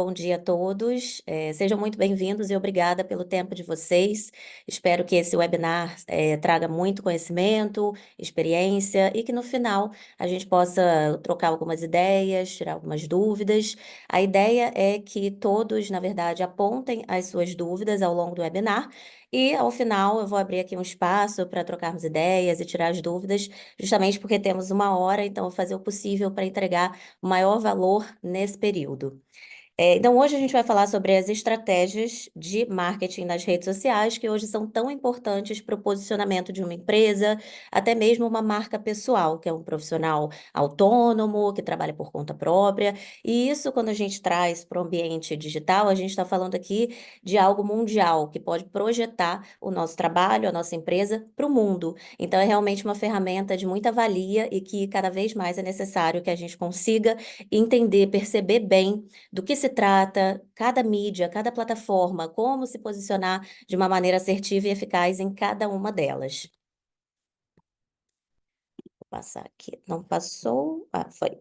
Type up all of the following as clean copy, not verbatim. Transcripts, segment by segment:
Bom dia a todos, sejam muito bem-vindos e obrigada pelo tempo de vocês. Espero que esse webinar traga muito conhecimento, experiência e que no final a gente possa trocar algumas ideias, tirar algumas dúvidas. A ideia é que todos, na verdade, apontem as suas dúvidas ao longo do webinar e ao final eu vou abrir aqui um espaço para trocarmos ideias e tirar as dúvidas, justamente porque temos uma hora, então eu vou fazer o possível para entregar o maior valor nesse período. Então, hoje a gente vai falar sobre as estratégias de marketing nas redes sociais, que hoje são tão importantes para o posicionamento de uma empresa, até mesmo uma marca pessoal, que é um profissional autônomo, que trabalha por conta própria. E isso, quando a gente traz para o ambiente digital, a gente está falando aqui de algo mundial, que pode projetar o nosso trabalho, a nossa empresa para o mundo. Então, é realmente uma ferramenta de muita valia e que cada vez mais é necessário que a gente consiga entender, perceber bem do que se trata, cada mídia, cada plataforma, como se posicionar de uma maneira assertiva e eficaz em cada uma delas. Vou passar aqui, não passou? Ah, foi.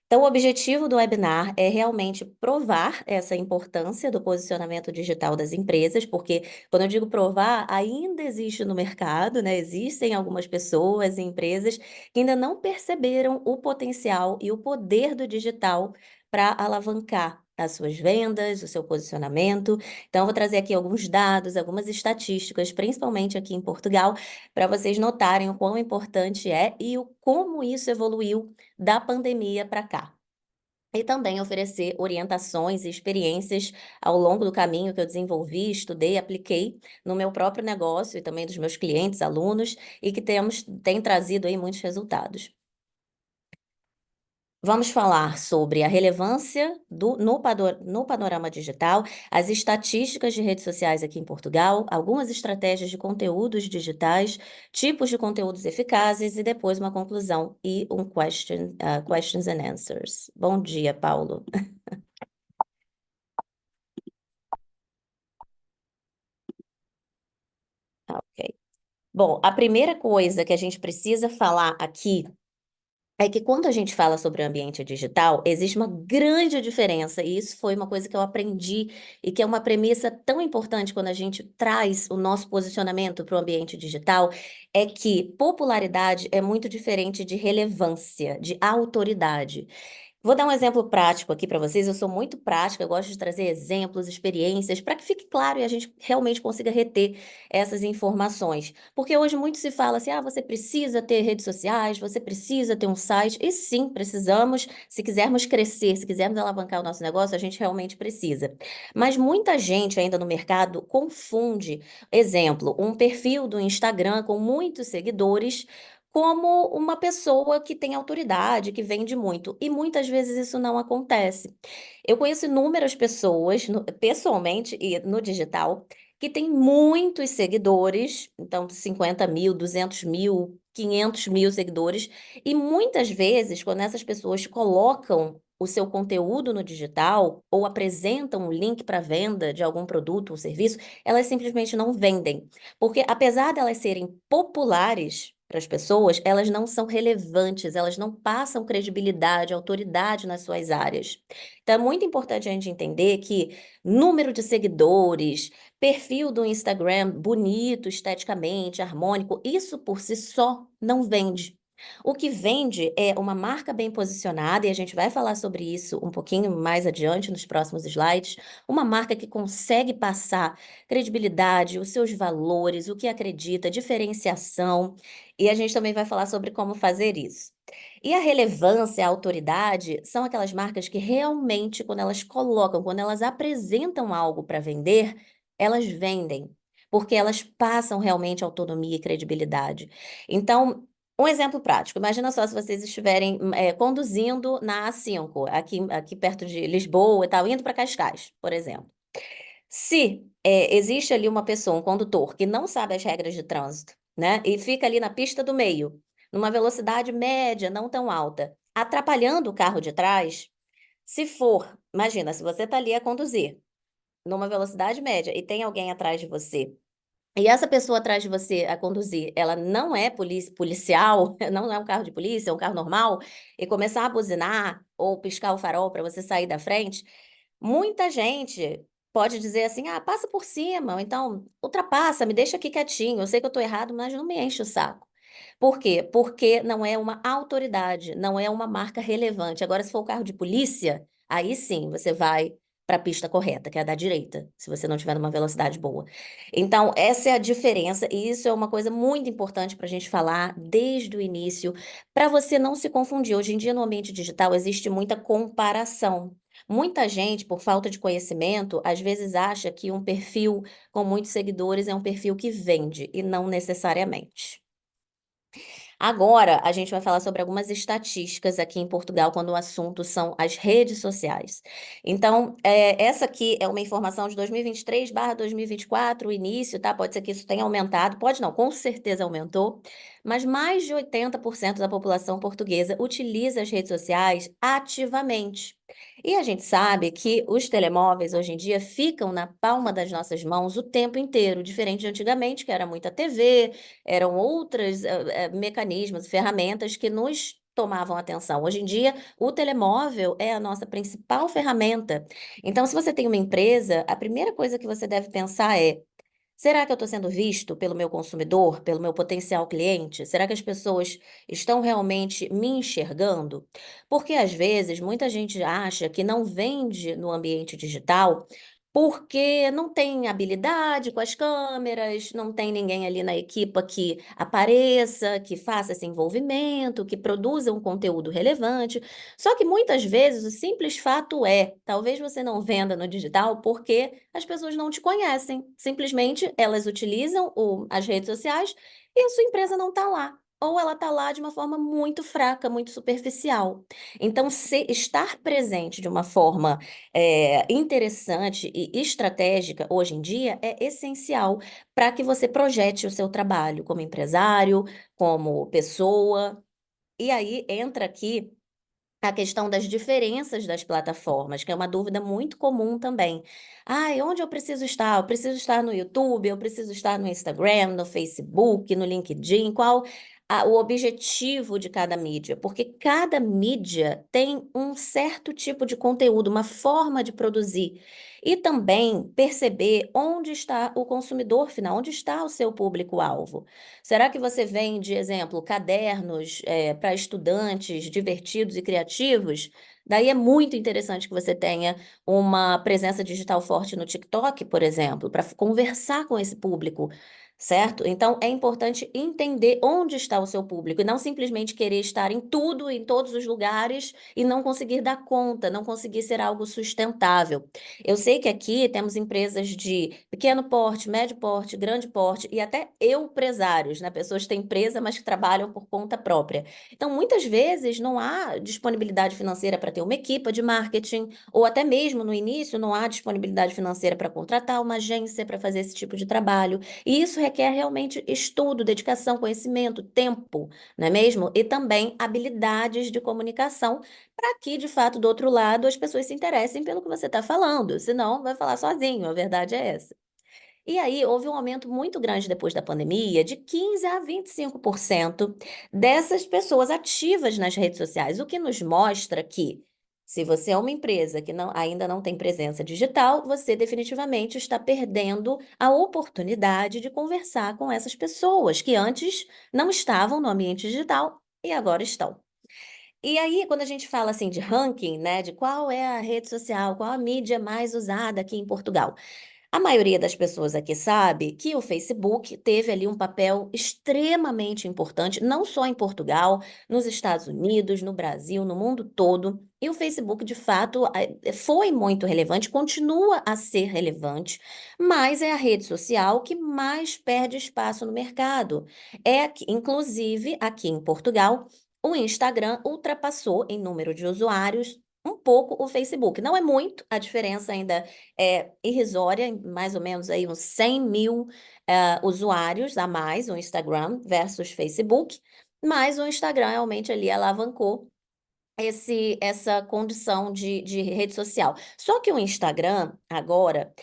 Então, o objetivo do webinar é realmente provar essa importância do posicionamento digital das empresas, porque quando eu digo provar, ainda existe no mercado, né? Existem algumas pessoas e empresas que ainda não perceberam o potencial e o poder do digital para alavancar as suas vendas, o seu posicionamento. Então, eu vou trazer aqui alguns dados, algumas estatísticas, principalmente aqui em Portugal, para vocês notarem o quão importante é e o como isso evoluiu da pandemia para cá. E também oferecer orientações e experiências ao longo do caminho que eu desenvolvi, estudei, apliquei no meu próprio negócio e também dos meus clientes, alunos, e que tem trazido aí muitos resultados. Vamos falar sobre a relevância no panorama digital, as estatísticas de redes sociais aqui em Portugal, algumas estratégias de conteúdos digitais, tipos de conteúdos eficazes e depois uma conclusão e um questions and answers. Bom dia, Paulo. Ok. Bom, a primeira coisa que a gente precisa falar aqui é que quando a gente fala sobre o ambiente digital, existe uma grande diferença, e isso foi uma coisa que eu aprendi e que é uma premissa tão importante quando a gente traz o nosso posicionamento para o ambiente digital, é que popularidade é muito diferente de relevância, de autoridade. Vou dar um exemplo prático aqui para vocês. Eu sou muito prática, eu gosto de trazer exemplos, experiências, para que fique claro e a gente realmente consiga reter essas informações. Porque hoje muito se fala assim: ah, você precisa ter redes sociais, você precisa ter um site. E sim, precisamos. Se quisermos crescer, se quisermos alavancar o nosso negócio, a gente realmente precisa. Mas muita gente ainda no mercado confunde, exemplo, um perfil do Instagram com muitos seguidores como uma pessoa que tem autoridade, que vende muito. E muitas vezes isso não acontece. Eu conheço inúmeras pessoas, pessoalmente e no digital, que têm muitos seguidores, então 50 mil, 200 mil, 500 mil seguidores, e muitas vezes, quando essas pessoas colocam o seu conteúdo no digital ou apresentam um link para venda de algum produto ou serviço, elas simplesmente não vendem. Porque apesar de elas serem populares para as pessoas, elas não são relevantes, elas não passam credibilidade, autoridade nas suas áreas. Então é muito importante a gente entender que número de seguidores, perfil do Instagram bonito, esteticamente, harmônico, isso por si só não vende. O que vende é uma marca bem posicionada, e a gente vai falar sobre isso um pouquinho mais adiante nos próximos slides. Uma marca que consegue passar credibilidade, os seus valores, o que acredita, diferenciação, e a gente também vai falar sobre como fazer isso. E a relevância, a autoridade, são aquelas marcas que realmente, quando elas colocam, quando elas apresentam algo para vender, elas vendem, porque elas passam realmente autonomia e credibilidade. Então, um exemplo prático, imagina só se vocês estiverem conduzindo na A5, aqui perto de Lisboa e tal, indo para Cascais, por exemplo. Se existe ali uma pessoa, um condutor, que não sabe as regras de trânsito, né, e fica ali na pista do meio, numa velocidade média, não tão alta, atrapalhando o carro de trás, se for, imagina, se você está ali a conduzir numa velocidade média e tem alguém atrás de você e essa pessoa atrás de você a conduzir, ela não é policial, não é um carro de polícia, é um carro normal, e começar a buzinar ou piscar o farol para você sair da frente, muita gente pode dizer assim: ah, passa por cima, ou então ultrapassa, me deixa aqui quietinho. Eu sei que eu estou errado, mas não me enche o saco. Por quê? Porque não é uma autoridade, não é uma marca relevante. Agora, se for o carro de polícia, aí sim você vai para a pista correta, que é a da direita, se você não tiver numa velocidade boa. Então, essa é a diferença, e isso é uma coisa muito importante para a gente falar desde o início, para você não se confundir. Hoje em dia, no ambiente digital, existe muita comparação. Muita gente, por falta de conhecimento, às vezes acha que um perfil com muitos seguidores é um perfil que vende, e não necessariamente. Agora, a gente vai falar sobre algumas estatísticas aqui em Portugal quando o assunto são as redes sociais. Então, essa aqui é uma informação de 2023/2024, o início, tá? Pode ser que isso tenha aumentado, pode não, com certeza aumentou, mas mais de 80% da população portuguesa utiliza as redes sociais ativamente. E a gente sabe que os telemóveis hoje em dia ficam na palma das nossas mãos o tempo inteiro, diferente de antigamente, que era muita TV, eram outros mecanismos, ferramentas que nos tomavam atenção. Hoje em dia, o telemóvel é a nossa principal ferramenta. Então, se você tem uma empresa, a primeira coisa que você deve pensar é: será que eu estou sendo visto pelo meu consumidor, pelo meu potencial cliente? Será que as pessoas estão realmente me enxergando? Porque às vezes muita gente acha que não vende no ambiente digital porque não tem habilidade com as câmeras, não tem ninguém ali na equipa que apareça, que faça esse envolvimento, que produza um conteúdo relevante. Só que muitas vezes o simples fato é, talvez você não venda no digital porque as pessoas não te conhecem. Simplesmente elas utilizam as redes sociais e a sua empresa não está lá. Ou ela está lá de uma forma muito fraca, muito superficial. Então, estar presente de uma forma interessante e estratégica hoje em dia é essencial para que você projete o seu trabalho como empresário, como pessoa. E aí entra aqui a questão das diferenças das plataformas, que é uma dúvida muito comum também. Ai, onde eu preciso estar? Eu preciso estar no YouTube, eu preciso estar no Instagram, no Facebook, no LinkedIn. Qual o objetivo de cada mídia? Porque cada mídia tem um certo tipo de conteúdo, uma forma de produzir. E também perceber onde está o consumidor final, onde está o seu público-alvo. Será que você vende, exemplo, cadernos para estudantes divertidos e criativos? Daí é muito interessante que você tenha uma presença digital forte no TikTok, por exemplo, para conversar com esse público, certo? Então é importante entender onde está o seu público e não simplesmente querer estar em tudo, em todos os lugares e não conseguir dar conta, não conseguir ser algo sustentável. Eu sei que aqui temos empresas de pequeno porte, médio porte, grande porte e até empresários, né? Pessoas que têm empresa, mas que trabalham por conta própria. Então, muitas vezes não há disponibilidade financeira para ter uma equipe de marketing, ou até mesmo no início não há disponibilidade financeira para contratar uma agência para fazer esse tipo de trabalho. E isso requer realmente estudo, dedicação, conhecimento, tempo, não é mesmo? E também habilidades de comunicação para que, de fato, do outro lado, as pessoas se interessem pelo que você está falando, senão vai falar sozinho, a verdade é essa. E aí, houve um aumento muito grande depois da pandemia, de 15 a 25% dessas pessoas ativas nas redes sociais, o que nos mostra que, se você é uma empresa que ainda não tem presença digital, você definitivamente está perdendo a oportunidade de conversar com essas pessoas que antes não estavam no ambiente digital e agora estão. E aí, quando a gente fala assim de ranking, né, de qual é a rede social, qual a mídia mais usada aqui em Portugal, a maioria das pessoas aqui sabe que o Facebook teve ali um papel extremamente importante, não só em Portugal, nos Estados Unidos, no Brasil, no mundo todo. E o Facebook, de fato, foi muito relevante, continua a ser relevante, mas é a rede social que mais perde espaço no mercado. Inclusive, aqui em Portugal, o Instagram ultrapassou em número de usuários um pouco o Facebook. Não é muito, a diferença ainda é irrisória, mais ou menos aí uns 100 mil usuários a mais, o Instagram versus Facebook, mas o Instagram realmente ali alavancou essa condição de rede social. Só que o Instagram, agora,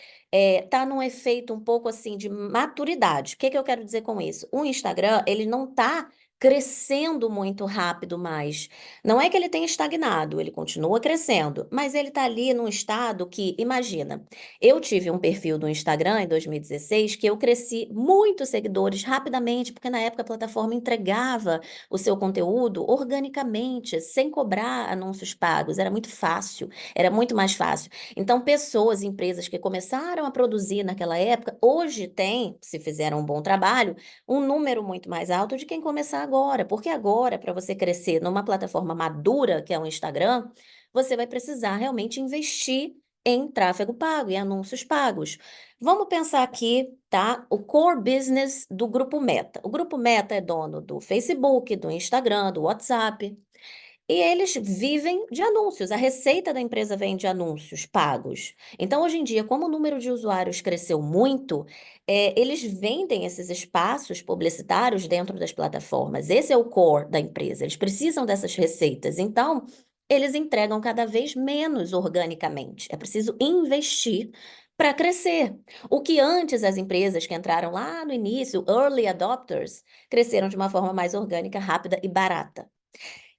tá num efeito um pouco assim de maturidade. O que que eu quero dizer com isso? O Instagram, ele não tá crescendo muito rápido mais. Não é que ele tenha estagnado, ele continua crescendo, mas ele tá ali num estado que, imagina, eu tive um perfil do Instagram em 2016 que eu cresci muitos seguidores rapidamente, porque na época a plataforma entregava o seu conteúdo organicamente, sem cobrar anúncios pagos, era muito fácil, era muito mais fácil. Então, pessoas, empresas que começaram a produzir naquela época, hoje tem, se fizeram um bom trabalho, um número muito mais alto de quem começar agora. Porque agora, para você crescer numa plataforma madura, que é o Instagram, você vai precisar realmente investir em tráfego pago, em anúncios pagos. Vamos pensar aqui, tá? O core business do Grupo Meta. O Grupo Meta é dono do Facebook, do Instagram, do WhatsApp. E eles vivem de anúncios, a receita da empresa vem de anúncios pagos. Então, hoje em dia, como o número de usuários cresceu muito, eles vendem esses espaços publicitários dentro das plataformas. Esse é o core da empresa, eles precisam dessas receitas. Então, eles entregam cada vez menos organicamente. É preciso investir para crescer. O que antes as empresas que entraram lá no início, early adopters, cresceram de uma forma mais orgânica, rápida e barata.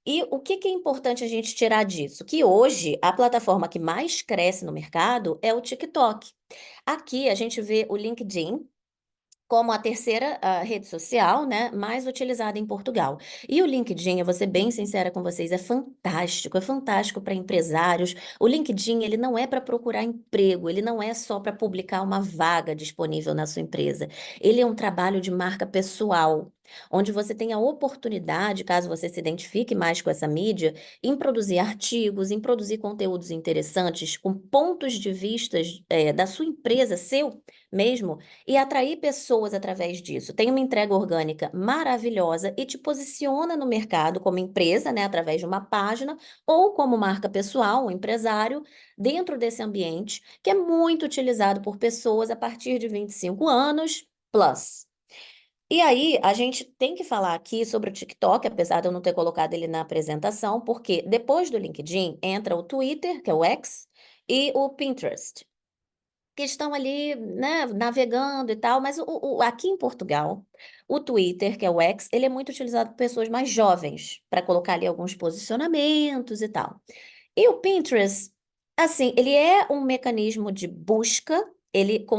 E o que que é importante a gente tirar disso? Que hoje a plataforma que mais cresce no mercado é o TikTok. Aqui a gente vê o LinkedIn como a terceira rede social, né, mais utilizada em Portugal. E o LinkedIn, eu vou ser bem sincera com vocês, é fantástico para empresários. O LinkedIn, ele não é para procurar emprego, ele não é só para publicar uma vaga disponível na sua empresa. Ele é um trabalho de marca pessoal, onde você tem a oportunidade, caso você se identifique mais com essa mídia, em produzir artigos, em produzir conteúdos interessantes, com pontos de vistas, da sua empresa, seu mesmo, e atrair pessoas através disso. Tem uma entrega orgânica maravilhosa e te posiciona no mercado como empresa, né, através de uma página, ou como marca pessoal, um empresário, dentro desse ambiente, que é muito utilizado por pessoas a partir de 25 anos plus. E aí, a gente tem que falar aqui sobre o TikTok, apesar de eu não ter colocado ele na apresentação, porque depois do LinkedIn entra o Twitter, que é o X, e o Pinterest que estão ali, né, navegando e tal, mas aqui em Portugal, o Twitter, que é o X, ele é muito utilizado por pessoas mais jovens, para colocar ali alguns posicionamentos e tal. E o Pinterest, assim, ele é um mecanismo de busca,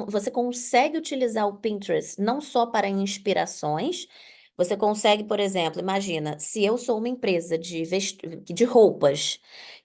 você consegue utilizar o Pinterest não só para inspirações, você consegue, por exemplo, imagina, se eu sou uma empresa de roupas,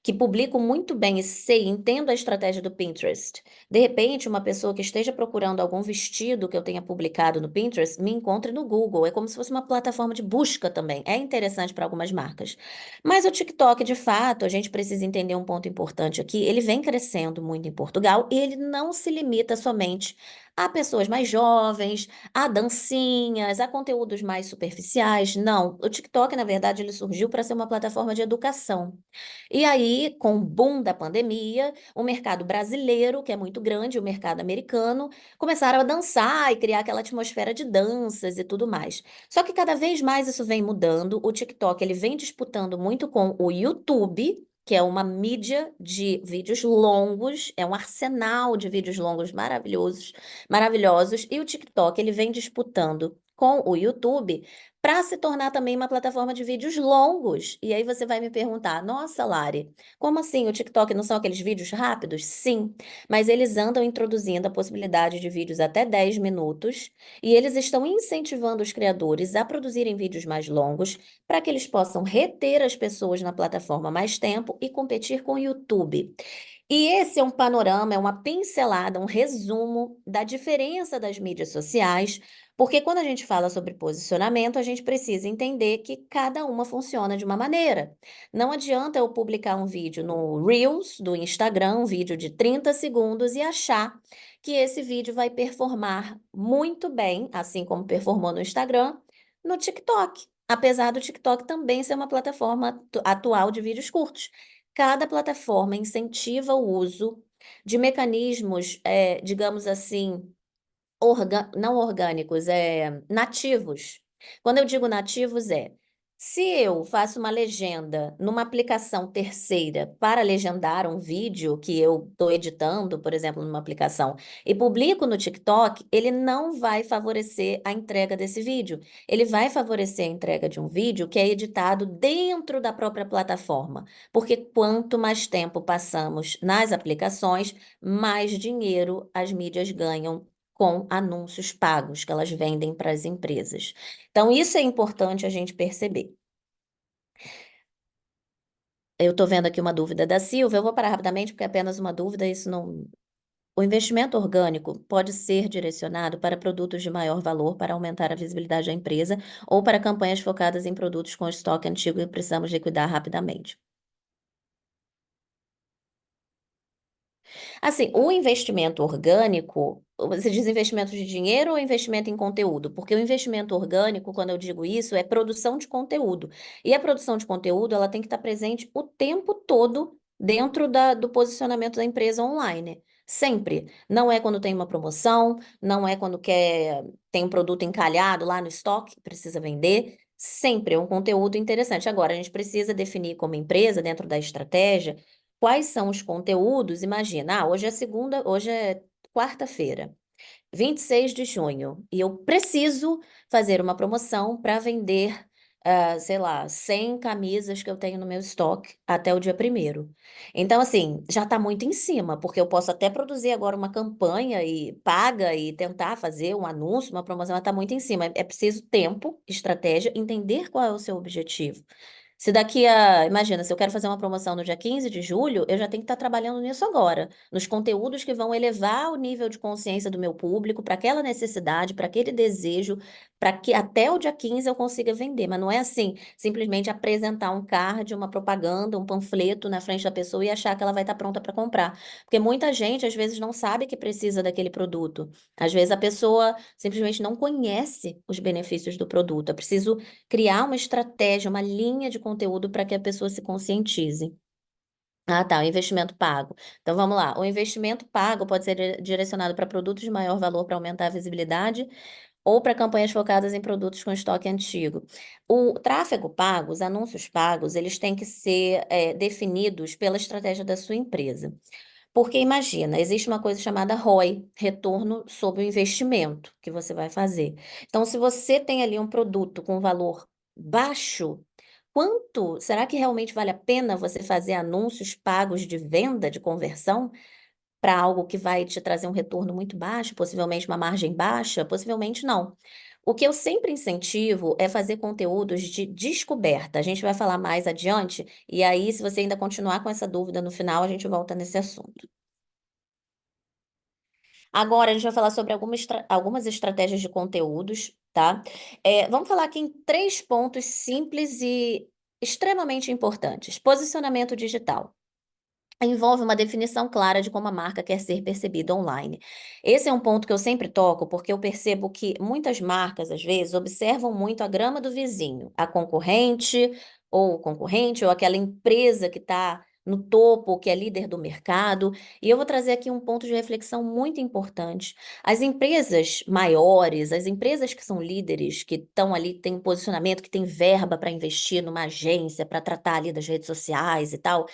que publico muito bem e sei, entendo a estratégia do Pinterest. De repente, uma pessoa que esteja procurando algum vestido que eu tenha publicado no Pinterest, me encontre no Google. É como se fosse uma plataforma de busca também. É interessante para algumas marcas. Mas o TikTok, de fato, a gente precisa entender um ponto importante aqui. Ele vem crescendo muito em Portugal e ele não se limita somente a pessoas mais jovens, a dancinhas, a conteúdos mais superficiais. Não, o TikTok, na verdade, ele surgiu para ser uma plataforma de educação. E aí, com o boom da pandemia, o mercado brasileiro, que é muito grande, o mercado americano, começaram a dançar e criar aquela atmosfera de danças e tudo mais. Só que cada vez mais isso vem mudando. O TikTok, ele vem disputando muito com o YouTube, que é uma mídia de vídeos longos, é um arsenal de vídeos longos maravilhosos, maravilhosos, e o TikTok, ele vem disputando com o YouTube para se tornar também uma plataforma de vídeos longos. E aí você vai me perguntar: nossa, Lari, como assim? O TikTok não são aqueles vídeos rápidos? Sim, mas eles andam introduzindo a possibilidade de vídeos até 10 minutos e eles estão incentivando os criadores a produzirem vídeos mais longos para que eles possam reter as pessoas na plataforma mais tempo e competir com o YouTube. E esse é um panorama, é uma pincelada, um resumo da diferença das mídias sociais, porque quando a gente fala sobre posicionamento, a gente precisa entender que cada uma funciona de uma maneira. Não adianta eu publicar um vídeo no Reels do Instagram, um vídeo de 30 segundos, e achar que esse vídeo vai performar muito bem, assim como performou no Instagram, no TikTok. Apesar do TikTok também ser uma plataforma atual de vídeos curtos. Cada plataforma incentiva o uso de mecanismos, digamos assim, não orgânicos, nativos. Quando eu digo nativos, Se eu faço uma legenda numa aplicação terceira para legendar um vídeo que eu estou editando, por exemplo, numa aplicação, e publico no TikTok, ele não vai favorecer a entrega desse vídeo. Ele vai favorecer a entrega de um vídeo que é editado dentro da própria plataforma. Porque quanto mais tempo passamos nas aplicações, mais dinheiro as mídias ganham com anúncios pagos que elas vendem para as empresas. Então, isso é importante a gente perceber. Eu estou vendo aqui uma dúvida da Silvia, eu vou parar rapidamente porque é apenas uma dúvida, isso não. O investimento orgânico pode ser direcionado para produtos de maior valor para aumentar a visibilidade da empresa ou para campanhas focadas em produtos com estoque antigo e precisamos liquidar rapidamente. Assim, o investimento orgânico, você diz investimento de dinheiro ou investimento em conteúdo? Porque o investimento orgânico, quando eu digo isso, é produção de conteúdo. E a produção de conteúdo, ela tem que estar presente o tempo todo dentro do posicionamento da empresa online. Sempre. Não é quando tem uma promoção, não é quando tem um produto encalhado lá no estoque, precisa vender. Sempre é um conteúdo interessante. Agora, a gente precisa definir como empresa, dentro da estratégia, quais são os conteúdos? Imagina, hoje é segunda, hoje é quarta-feira, 26 de junho, e eu preciso fazer uma promoção para vender, sei lá, 100 camisas que eu tenho no meu estoque até o dia primeiro. Então, assim, já está muito em cima, porque eu posso até produzir agora uma campanha e paga e tentar fazer um anúncio, uma promoção, mas está muito em cima. É preciso tempo, estratégia, entender qual é o seu objetivo. Se daqui a, imagina, se eu quero fazer uma promoção no dia 15 de julho, eu já tenho que estar trabalhando nisso agora, nos conteúdos que vão elevar o nível de consciência do meu público para aquela necessidade, para aquele desejo, para que até o dia 15 eu consiga vender. Mas não é assim, simplesmente apresentar um card, uma propaganda, um panfleto na frente da pessoa e achar que ela vai estar pronta para comprar. Porque muita gente, às vezes, não sabe que precisa daquele produto. Às vezes a pessoa simplesmente não conhece os benefícios do produto. É preciso criar uma estratégia, uma linha de conteúdo para que a pessoa se conscientize. Ah, tá, o investimento pago. Então vamos lá. O investimento pago pode ser direcionado para produtos de maior valor para aumentar a visibilidade ou para campanhas focadas em produtos com estoque antigo. O tráfego pago, os anúncios pagos, eles têm que ser definidos pela estratégia da sua empresa. Porque imagina, existe uma coisa chamada ROI, retorno sobre o investimento que você vai fazer. Então, se você tem ali um produto com valor baixo, quanto será que realmente vale a pena você fazer anúncios pagos de venda, de conversão, para algo que vai te trazer um retorno muito baixo, possivelmente uma margem baixa? Possivelmente não. O que eu sempre incentivo é fazer conteúdos de descoberta. A gente vai falar mais adiante, e aí, se você ainda continuar com essa dúvida no final, a gente volta nesse assunto. Agora a gente vai falar sobre algumas estratégias de conteúdos, tá? Vamos falar aqui em três pontos simples e extremamente importantes. Posicionamento digital. Envolve uma definição clara de como a marca quer ser percebida online. Esse é um ponto que eu sempre toco, porque eu percebo que muitas marcas, às vezes, observam muito a grama do vizinho, a concorrente, ou o concorrente, ou aquela empresa que está no topo, que é líder do mercado. E eu vou trazer aqui um ponto de reflexão muito importante. As empresas maiores, as empresas que são líderes, que estão ali, têm um posicionamento, que têm verba para investir numa agência, para tratar ali das redes sociais e tal,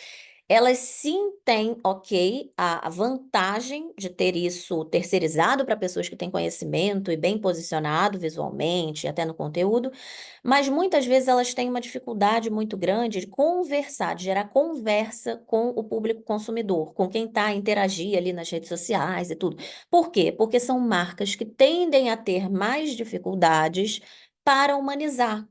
elas sim têm, ok, a vantagem de ter isso terceirizado para pessoas que têm conhecimento e bem posicionado visualmente, até no conteúdo, mas muitas vezes elas têm uma dificuldade muito grande de conversar, de gerar conversa com o público consumidor, com quem está a interagir ali nas redes sociais e tudo. Por quê? Porque são marcas que tendem a ter mais dificuldades para humanizar.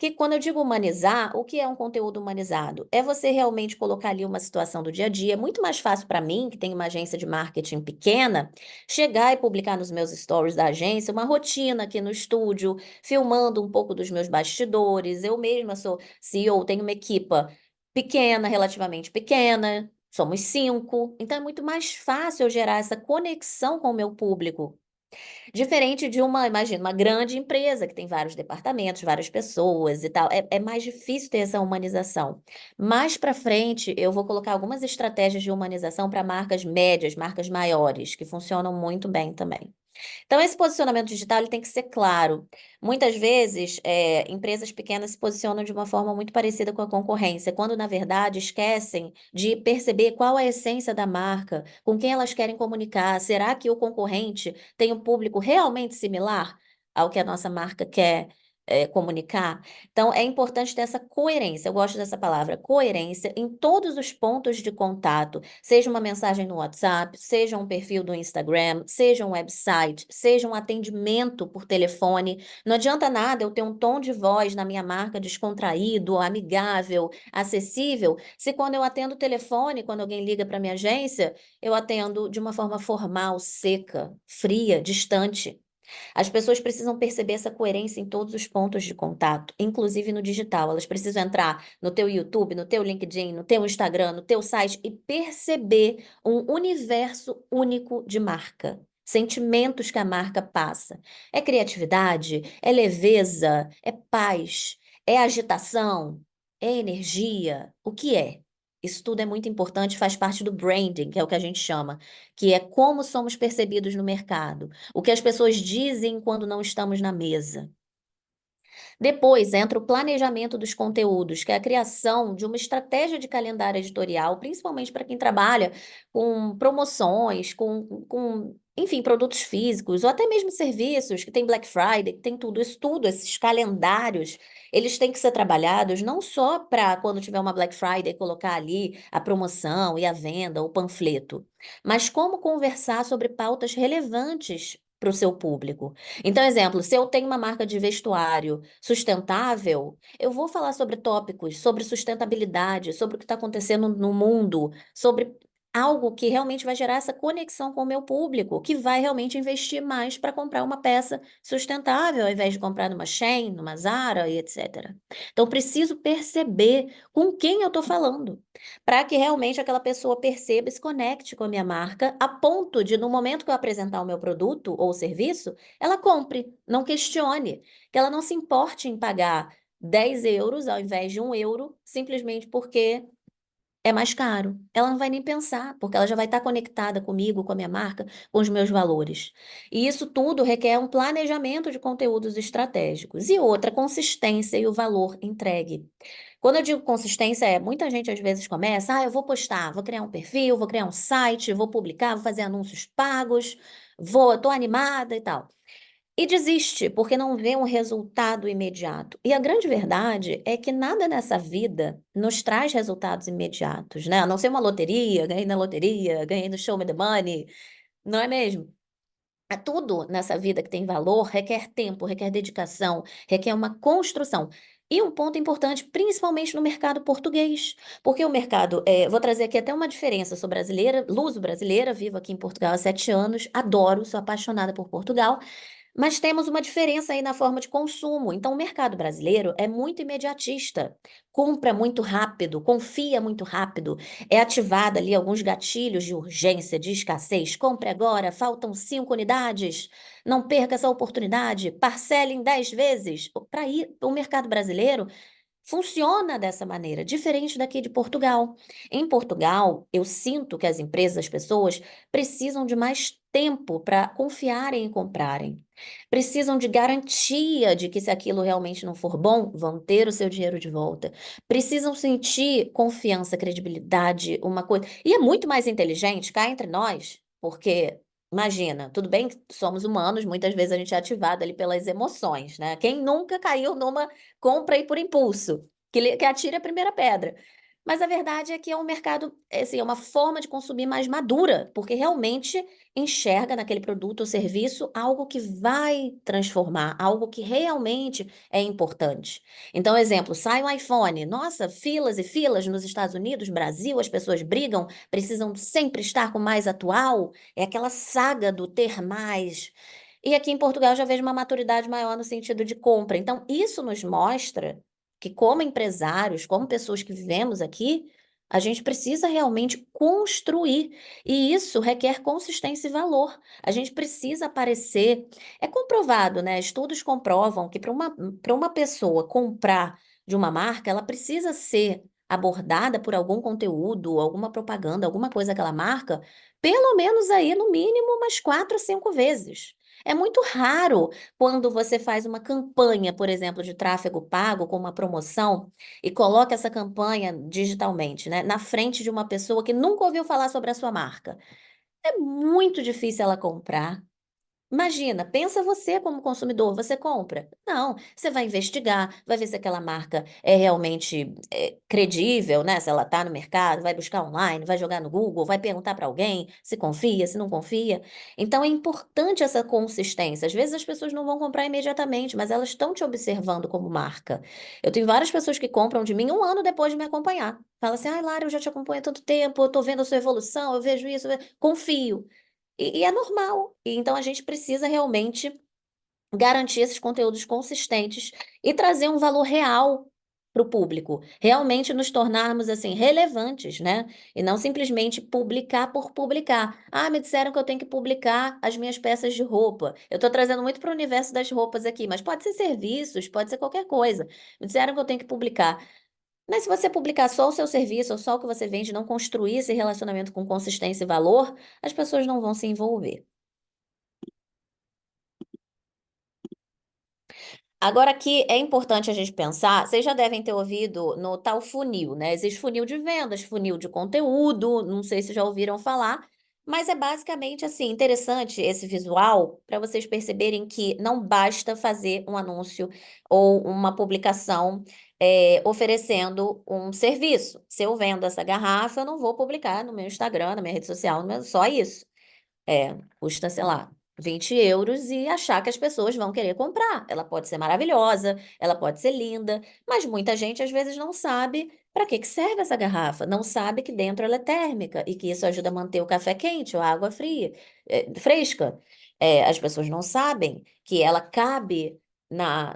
Que quando eu digo humanizar, o que é um conteúdo humanizado? É você realmente colocar ali uma situação do dia a dia. É muito mais fácil para mim, que tenho uma agência de marketing pequena, chegar e publicar nos meus stories da agência uma rotina aqui no estúdio, filmando um pouco dos meus bastidores. Eu mesma sou CEO, tenho uma equipa pequena, relativamente pequena. Somos 5, então é muito mais fácil eu gerar essa conexão com o meu público. Diferente de imagina, uma grande empresa que tem vários departamentos, várias pessoas e tal. É mais difícil ter essa humanização. Mais para frente, eu vou colocar algumas estratégias de humanização para marcas médias, marcas maiores, que funcionam muito bem também. Então, esse posicionamento digital ele tem que ser claro. Muitas vezes, empresas pequenas se posicionam de uma forma muito parecida com a concorrência, quando, na verdade, esquecem de perceber qual é a essência da marca, com quem elas querem comunicar. Será que o concorrente tem um público realmente similar ao que a nossa marca quer, comunicar? Então, é importante ter essa coerência. Eu gosto dessa palavra, coerência, em todos os pontos de contato. Seja uma mensagem no WhatsApp, seja um perfil do Instagram, seja um website, seja um atendimento por telefone. Não adianta nada eu ter um tom de voz na minha marca descontraído, amigável, acessível, se quando eu atendo o telefone, quando alguém liga para minha agência, eu atendo de uma forma formal, seca, fria, distante. As pessoas precisam perceber essa coerência em todos os pontos de contato, inclusive no digital. Elas precisam entrar no teu YouTube, no teu LinkedIn, no teu Instagram, no teu site e perceber um universo único de marca. Sentimentos que a marca passa. É criatividade? É leveza? É paz? É agitação? É energia? O que é? Isso tudo é muito importante, faz parte do branding, que é o que a gente chama, que é como somos percebidos no mercado. O que as pessoas dizem quando não estamos na mesa. Depois entra o planejamento dos conteúdos, que é a criação de uma estratégia de calendário editorial, principalmente para quem trabalha com promoções, enfim, produtos físicos, ou até mesmo serviços, que tem Black Friday, que tem tudo isso, tudo, esses calendários, eles têm que ser trabalhados não só para quando tiver uma Black Friday colocar ali a promoção e a venda, o panfleto, mas como conversar sobre pautas relevantes para o seu público. Então, exemplo, se eu tenho uma marca de vestuário sustentável, eu vou falar sobre tópicos, sobre sustentabilidade, sobre o que está acontecendo no mundo, sobre algo que realmente vai gerar essa conexão com o meu público, que vai realmente investir mais para comprar uma peça sustentável, ao invés de comprar numa Shein, numa Zara e etc. Então, preciso perceber com quem eu estou falando, para que realmente aquela pessoa perceba e se conecte com a minha marca, a ponto de, no momento que eu apresentar o meu produto ou serviço, ela compre, não questione, que ela não se importe em pagar 10 euros ao invés de 1 euro, simplesmente porque é mais caro. Ela não vai nem pensar, porque ela já vai estar conectada comigo, com a minha marca, com os meus valores. E isso tudo requer um planejamento de conteúdos estratégicos e outra, consistência e o valor entregue. Quando eu digo consistência, muita gente às vezes começa, eu vou postar, vou criar um perfil, vou criar um site, vou publicar, vou fazer anúncios pagos, tô animada e tal. E desiste, porque não vê um resultado imediato. E a grande verdade é que nada nessa vida nos traz resultados imediatos, né? A não ser uma loteria, ganhei na loteria, ganhei no Show Me the Money, não é mesmo? Tudo nessa vida que tem valor requer tempo, requer dedicação, requer uma construção. E um ponto importante, principalmente no mercado português, porque o mercado, vou trazer aqui até uma diferença, sou brasileira, luso-brasileira, vivo aqui em Portugal há 7 anos, adoro, sou apaixonada por Portugal, mas temos uma diferença aí na forma de consumo. Então, o mercado brasileiro é muito imediatista, compra muito rápido, confia muito rápido, é ativada ali alguns gatilhos de urgência, de escassez. Compre agora, faltam 5 unidades, não perca essa oportunidade, parcele em 10 vezes. Para ir, o mercado brasileiro funciona dessa maneira, diferente daqui de Portugal. Em Portugal, eu sinto que as empresas, as pessoas, precisam de mais tempo para confiarem e comprarem. Precisam de garantia de que se aquilo realmente não for bom, vão ter o seu dinheiro de volta. Precisam sentir confiança, credibilidade, uma coisa. E é muito mais inteligente cá entre nós, porque imagina, tudo bem que somos humanos, muitas vezes a gente é ativado ali pelas emoções, né? Quem nunca caiu numa compra aí por impulso, que atire a primeira pedra. Mas a verdade é que é um mercado, assim, é uma forma de consumir mais madura, porque realmente enxerga naquele produto ou serviço algo que vai transformar, algo que realmente é importante. Então, exemplo, sai um iPhone, nossa, filas e filas nos Estados Unidos, Brasil, as pessoas brigam, precisam sempre estar com o mais atual, é aquela saga do ter mais. E aqui em Portugal eu já vejo uma maturidade maior no sentido de compra. Então, isso nos mostra que, como empresários, como pessoas que vivemos aqui, a gente precisa realmente construir. E isso requer consistência e valor. A gente precisa aparecer. É comprovado, né? Estudos comprovam que para uma pessoa comprar de uma marca, ela precisa ser abordada por algum conteúdo, alguma propaganda, alguma coisa daquela marca, pelo menos aí, no mínimo, umas 4 a 5 vezes. É muito raro quando você faz uma campanha, por exemplo, de tráfego pago com uma promoção e coloca essa campanha digitalmente, né, na frente de uma pessoa que nunca ouviu falar sobre a sua marca. É muito difícil ela comprar. Imagina, pensa você como consumidor, você compra? Não, você vai investigar, vai ver se aquela marca é realmente credível, né? Se ela está no mercado, vai buscar online, vai jogar no Google, vai perguntar para alguém se confia, se não confia. Então é importante essa consistência. Às vezes as pessoas não vão comprar imediatamente, mas elas estão te observando como marca. Eu tenho várias pessoas que compram de mim um ano depois de me acompanhar. Fala assim, ai, Lara, eu já te acompanho há tanto tempo, eu tô vendo a sua evolução, eu vejo isso, confio. E é normal. E então a gente precisa realmente garantir esses conteúdos consistentes e trazer um valor real para o público, realmente nos tornarmos assim relevantes, né? E não simplesmente publicar por publicar. Ah, me disseram que eu tenho que publicar as minhas peças de roupa. Eu estou trazendo muito para o universo das roupas aqui, mas pode ser serviços, pode ser qualquer coisa. Me disseram que eu tenho que publicar. Mas se você publicar só o seu serviço ou só o que você vende, não construir esse relacionamento com consistência e valor, as pessoas não vão se envolver. Agora aqui é importante a gente pensar, vocês já devem ter ouvido no tal funil, né? Existe funil de vendas, funil de conteúdo, não sei se já ouviram falar, mas é basicamente assim, interessante esse visual para vocês perceberem que não basta fazer um anúncio ou uma publicação oferecendo um serviço. Se eu vendo essa garrafa, eu não vou publicar no meu Instagram, na minha rede social, só isso. Custa, sei lá, 20 euros e achar que as pessoas vão querer comprar. Ela pode ser maravilhosa, ela pode ser linda, mas muita gente às vezes não sabe para que que serve essa garrafa, não sabe que dentro ela é térmica e que isso ajuda a manter o café quente ou a água fria, fresca. As pessoas não sabem que ela cabe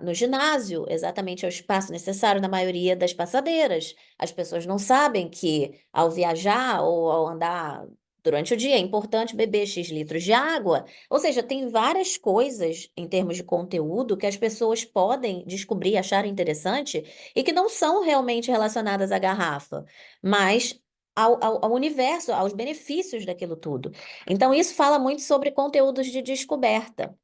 no ginásio, exatamente ao espaço necessário na maioria das passadeiras. As pessoas não sabem que ao viajar ou ao andar durante o dia é importante beber X litros de água. Ou seja, tem várias coisas em termos de conteúdo que as pessoas podem descobrir, achar interessante e que não são realmente relacionadas à garrafa, mas ao universo, aos benefícios daquilo tudo. Então, isso fala muito sobre conteúdos de descoberta.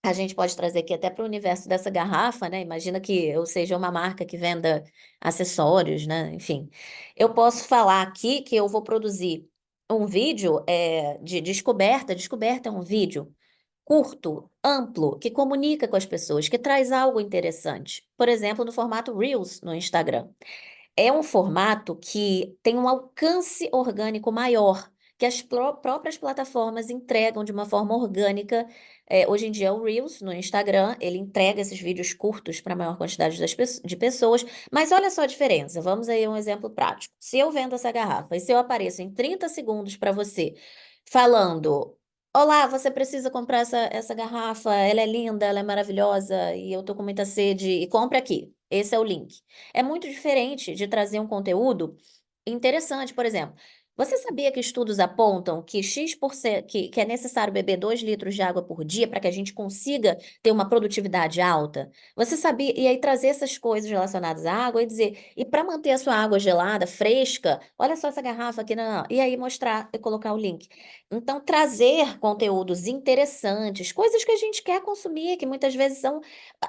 A gente pode trazer aqui até para o universo dessa garrafa, né? Imagina que eu seja uma marca que venda acessórios, né? Enfim, eu posso falar aqui que eu vou produzir um vídeo de descoberta. Descoberta é um vídeo curto, amplo, que comunica com as pessoas, que traz algo interessante. Por exemplo, no formato Reels no Instagram. É um formato que tem um alcance orgânico maior, que as próprias plataformas entregam de uma forma orgânica. Hoje em dia, o Reels no Instagram, ele entrega esses vídeos curtos para a maior quantidade de pessoas. Mas olha só a diferença. Vamos aí a um exemplo prático. Se eu vendo essa garrafa e se eu apareço em 30 segundos para você falando. Olá, você precisa comprar essa garrafa, ela é linda, ela é maravilhosa e eu tô com muita sede e compre aqui. Esse é o link. É muito diferente de trazer um conteúdo interessante, por exemplo. Você sabia que estudos apontam que X%, que é necessário beber 2 litros de água por dia para que a gente consiga ter uma produtividade alta? Você sabia? E aí trazer essas coisas relacionadas à água e dizer, e para manter a sua água gelada, fresca, olha só essa garrafa aqui, não, não. E aí mostrar e colocar o link. Então, trazer conteúdos interessantes, coisas que a gente quer consumir, que muitas vezes são.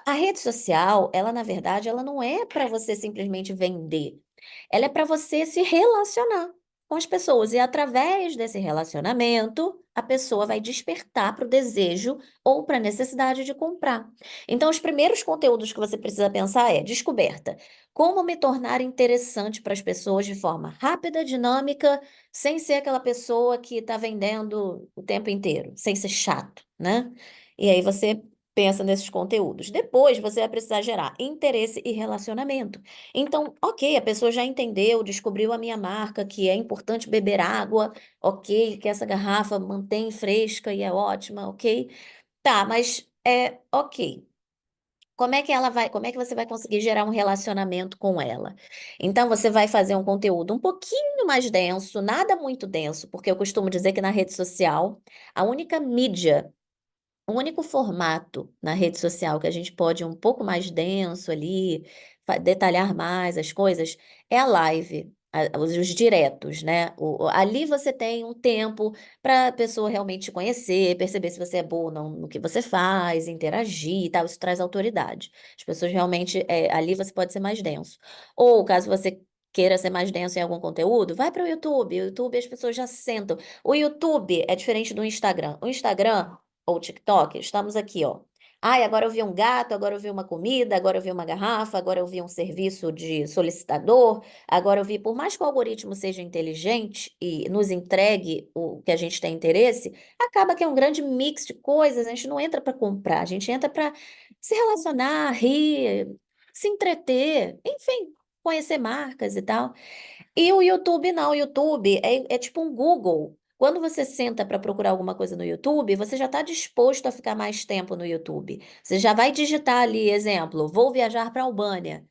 A rede social, ela, na verdade, ela não é para você simplesmente vender. Ela é para você se relacionar com as pessoas. E através desse relacionamento, a pessoa vai despertar para o desejo ou para a necessidade de comprar. Então, os primeiros conteúdos que você precisa pensar é descoberta. Como me tornar interessante para as pessoas de forma rápida, dinâmica, sem ser aquela pessoa que está vendendo o tempo inteiro, sem ser chato, né? E aí você pensa nesses conteúdos. Depois você vai precisar gerar interesse e relacionamento. Então, ok, a pessoa já entendeu, descobriu a minha marca, que é importante beber água, ok, que essa garrafa mantém fresca e é ótima, ok. Tá, mas ok. Como é que você vai conseguir gerar um relacionamento com ela? Então, você vai fazer um conteúdo um pouquinho mais denso, nada muito denso, porque eu costumo dizer que na rede social, a única mídia, o único formato na rede social que a gente pode ir um pouco mais denso ali, detalhar mais as coisas, é a live. os diretos, né? Ali você tem um tempo para a pessoa realmente te conhecer, perceber se você é boa ou não no que você faz, interagir e tal. Isso traz autoridade. As pessoas realmente, ali você pode ser mais denso. Ou caso você queira ser mais denso em algum conteúdo, vai para o YouTube. O YouTube as pessoas já sentam. O YouTube é diferente do Instagram. O Instagram ou o TikTok, estamos aqui, ó. Ai, agora eu vi um gato, agora eu vi uma comida, agora eu vi uma garrafa, agora eu vi um serviço de solicitador. Agora, eu vi, por mais que o algoritmo seja inteligente e nos entregue o que a gente tem interesse, acaba que é um grande mix de coisas. A gente não entra para comprar, a gente entra para se relacionar, rir, se entreter, enfim, conhecer marcas e tal. E o YouTube não, o YouTube é tipo um Google. Quando você senta para procurar alguma coisa no YouTube, você já está disposto a ficar mais tempo no YouTube. Você já vai digitar ali, exemplo, vou viajar para a Albânia.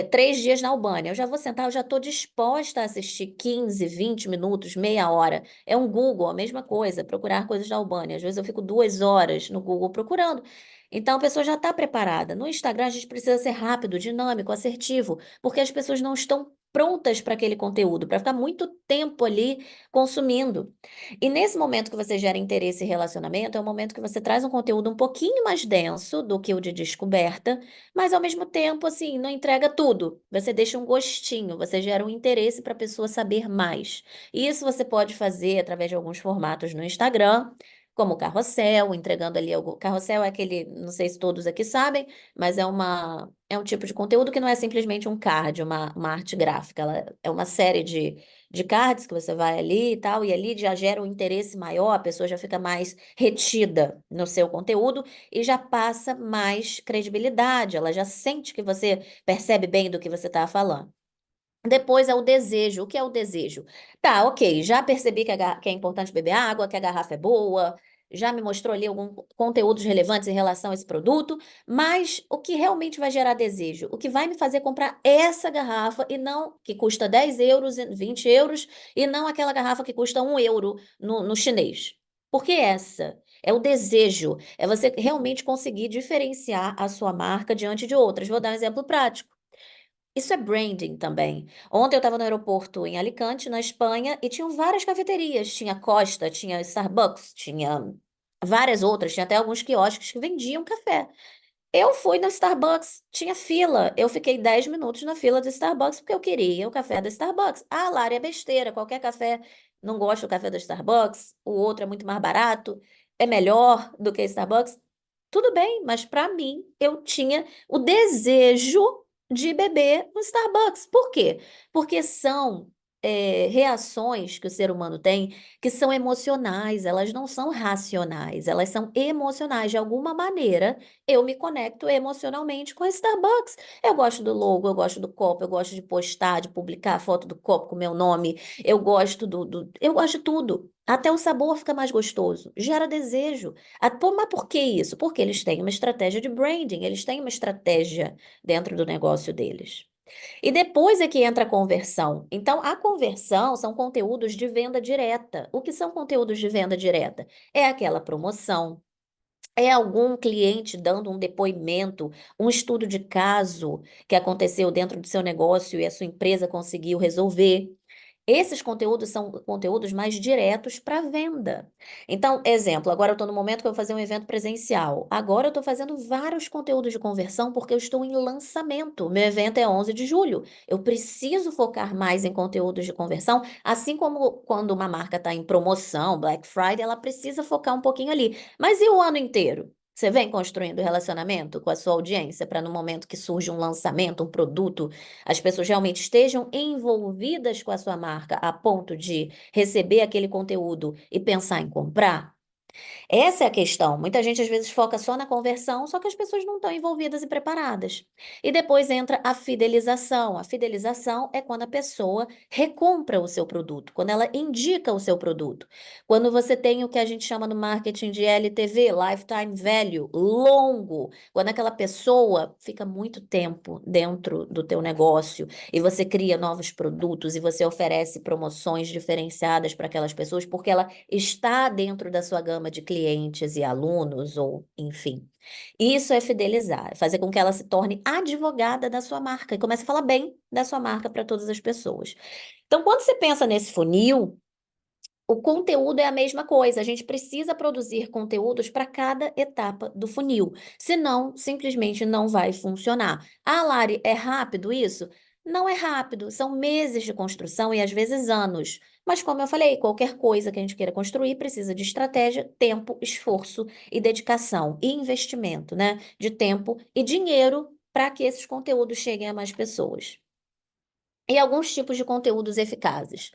3 dias na Albânia. Eu já vou sentar, eu já estou disposta a assistir 15, 20 minutos, meia hora. É um Google, a mesma coisa, procurar coisas da Albânia. Às vezes eu fico 2 horas no Google procurando. Então a pessoa já está preparada. No Instagram a gente precisa ser rápido, dinâmico, assertivo, porque as pessoas não estão prontas para aquele conteúdo, para ficar muito tempo ali consumindo. E nesse momento que você gera interesse e relacionamento, é o momento que você traz um conteúdo um pouquinho mais denso do que o de descoberta, mas ao mesmo tempo, assim, não entrega tudo. Você deixa um gostinho, você gera um interesse para a pessoa saber mais. E isso você pode fazer através de alguns formatos no Instagram, como o carrossel, entregando ali algo. Carrossel é aquele, não sei se todos aqui sabem, mas é um tipo de conteúdo que não é simplesmente um card, uma arte gráfica. Ela é uma série de cards que você vai ali e tal, e ali já gera um interesse maior, a pessoa já fica mais retida no seu conteúdo e já passa mais credibilidade, ela já sente que você percebe bem do que você está falando. Depois é o desejo. O que é o desejo? Tá, ok, já percebi que é importante beber água, que a garrafa é boa, já me mostrou ali alguns conteúdos relevantes em relação a esse produto, mas o que realmente vai gerar desejo? O que vai me fazer comprar essa garrafa e não que custa 10 euros, 20 euros, e não aquela garrafa que custa 1 euro no chinês? Porque essa é o desejo, é você realmente conseguir diferenciar a sua marca diante de outras. Vou dar um exemplo prático. Isso é branding também. Ontem eu estava no aeroporto em Alicante, na Espanha, e tinham várias cafeterias. Tinha Costa, tinha Starbucks, tinha várias outras, tinha até alguns quiosques que vendiam café. Eu fui no Starbucks, tinha fila. Eu fiquei 10 minutos na fila do Starbucks porque eu queria o café da Starbucks. Ah, Lara, é besteira. Qualquer café, não gosto do café da Starbucks. O outro é muito mais barato, é melhor do que Starbucks. Tudo bem, mas para mim, eu tinha o desejo de beber no Starbucks. Por quê? Porque são reações que o ser humano tem que são emocionais, elas não são racionais, elas são emocionais. De alguma maneira, eu me conecto emocionalmente com a Starbucks. Eu gosto do logo, eu gosto do copo, eu gosto de postar, de publicar a foto do copo com o meu nome, eu gosto eu gosto de tudo. Até o sabor fica mais gostoso, gera desejo. Mas por que isso? Porque eles têm uma estratégia de branding, eles têm uma estratégia dentro do negócio deles. E depois é que entra a conversão. Então, a conversão são conteúdos de venda direta. O que são conteúdos de venda direta? É aquela promoção. É algum cliente dando um depoimento, um estudo de caso que aconteceu dentro do seu negócio e a sua empresa conseguiu resolver. Esses conteúdos são conteúdos mais diretos para venda. Então, exemplo, agora eu estou no momento que eu vou fazer um evento presencial. Agora eu estou fazendo vários conteúdos de conversão porque eu estou em lançamento. Meu evento é 11 de julho. Eu preciso focar mais em conteúdos de conversão, assim como quando uma marca está em promoção, Black Friday, ela precisa focar um pouquinho ali. Mas e o ano inteiro? Você vem construindo relacionamento com a sua audiência para no momento que surge um lançamento, um produto, as pessoas realmente estejam envolvidas com a sua marca a ponto de receber aquele conteúdo e pensar em comprar? Essa é a questão. Muita gente às vezes foca só na conversão, só que as pessoas não estão envolvidas e preparadas. E depois entra a fidelização. A fidelização é quando a pessoa recompra o seu produto, quando ela indica o seu produto. Quando você tem o que a gente chama no marketing de LTV, Lifetime Value, longo, quando aquela pessoa fica muito tempo dentro do teu negócio e você cria novos produtos e você oferece promoções diferenciadas para aquelas pessoas porque ela está dentro da sua gama chama de clientes e alunos, ou enfim. Isso é fidelizar, é fazer com que ela se torne advogada da sua marca e comece a falar bem da sua marca para todas as pessoas. Então, quando você pensa nesse funil, o conteúdo é a mesma coisa. A gente precisa produzir conteúdos para cada etapa do funil. Senão, simplesmente não vai funcionar. Ah, Lari, é rápido isso? Não é rápido. São meses de construção e às vezes anos. Mas, como eu falei, qualquer coisa que a gente queira construir precisa de estratégia, tempo, esforço e dedicação e investimento, né? De tempo e dinheiro para que esses conteúdos cheguem a mais pessoas. E alguns tipos de conteúdos eficazes.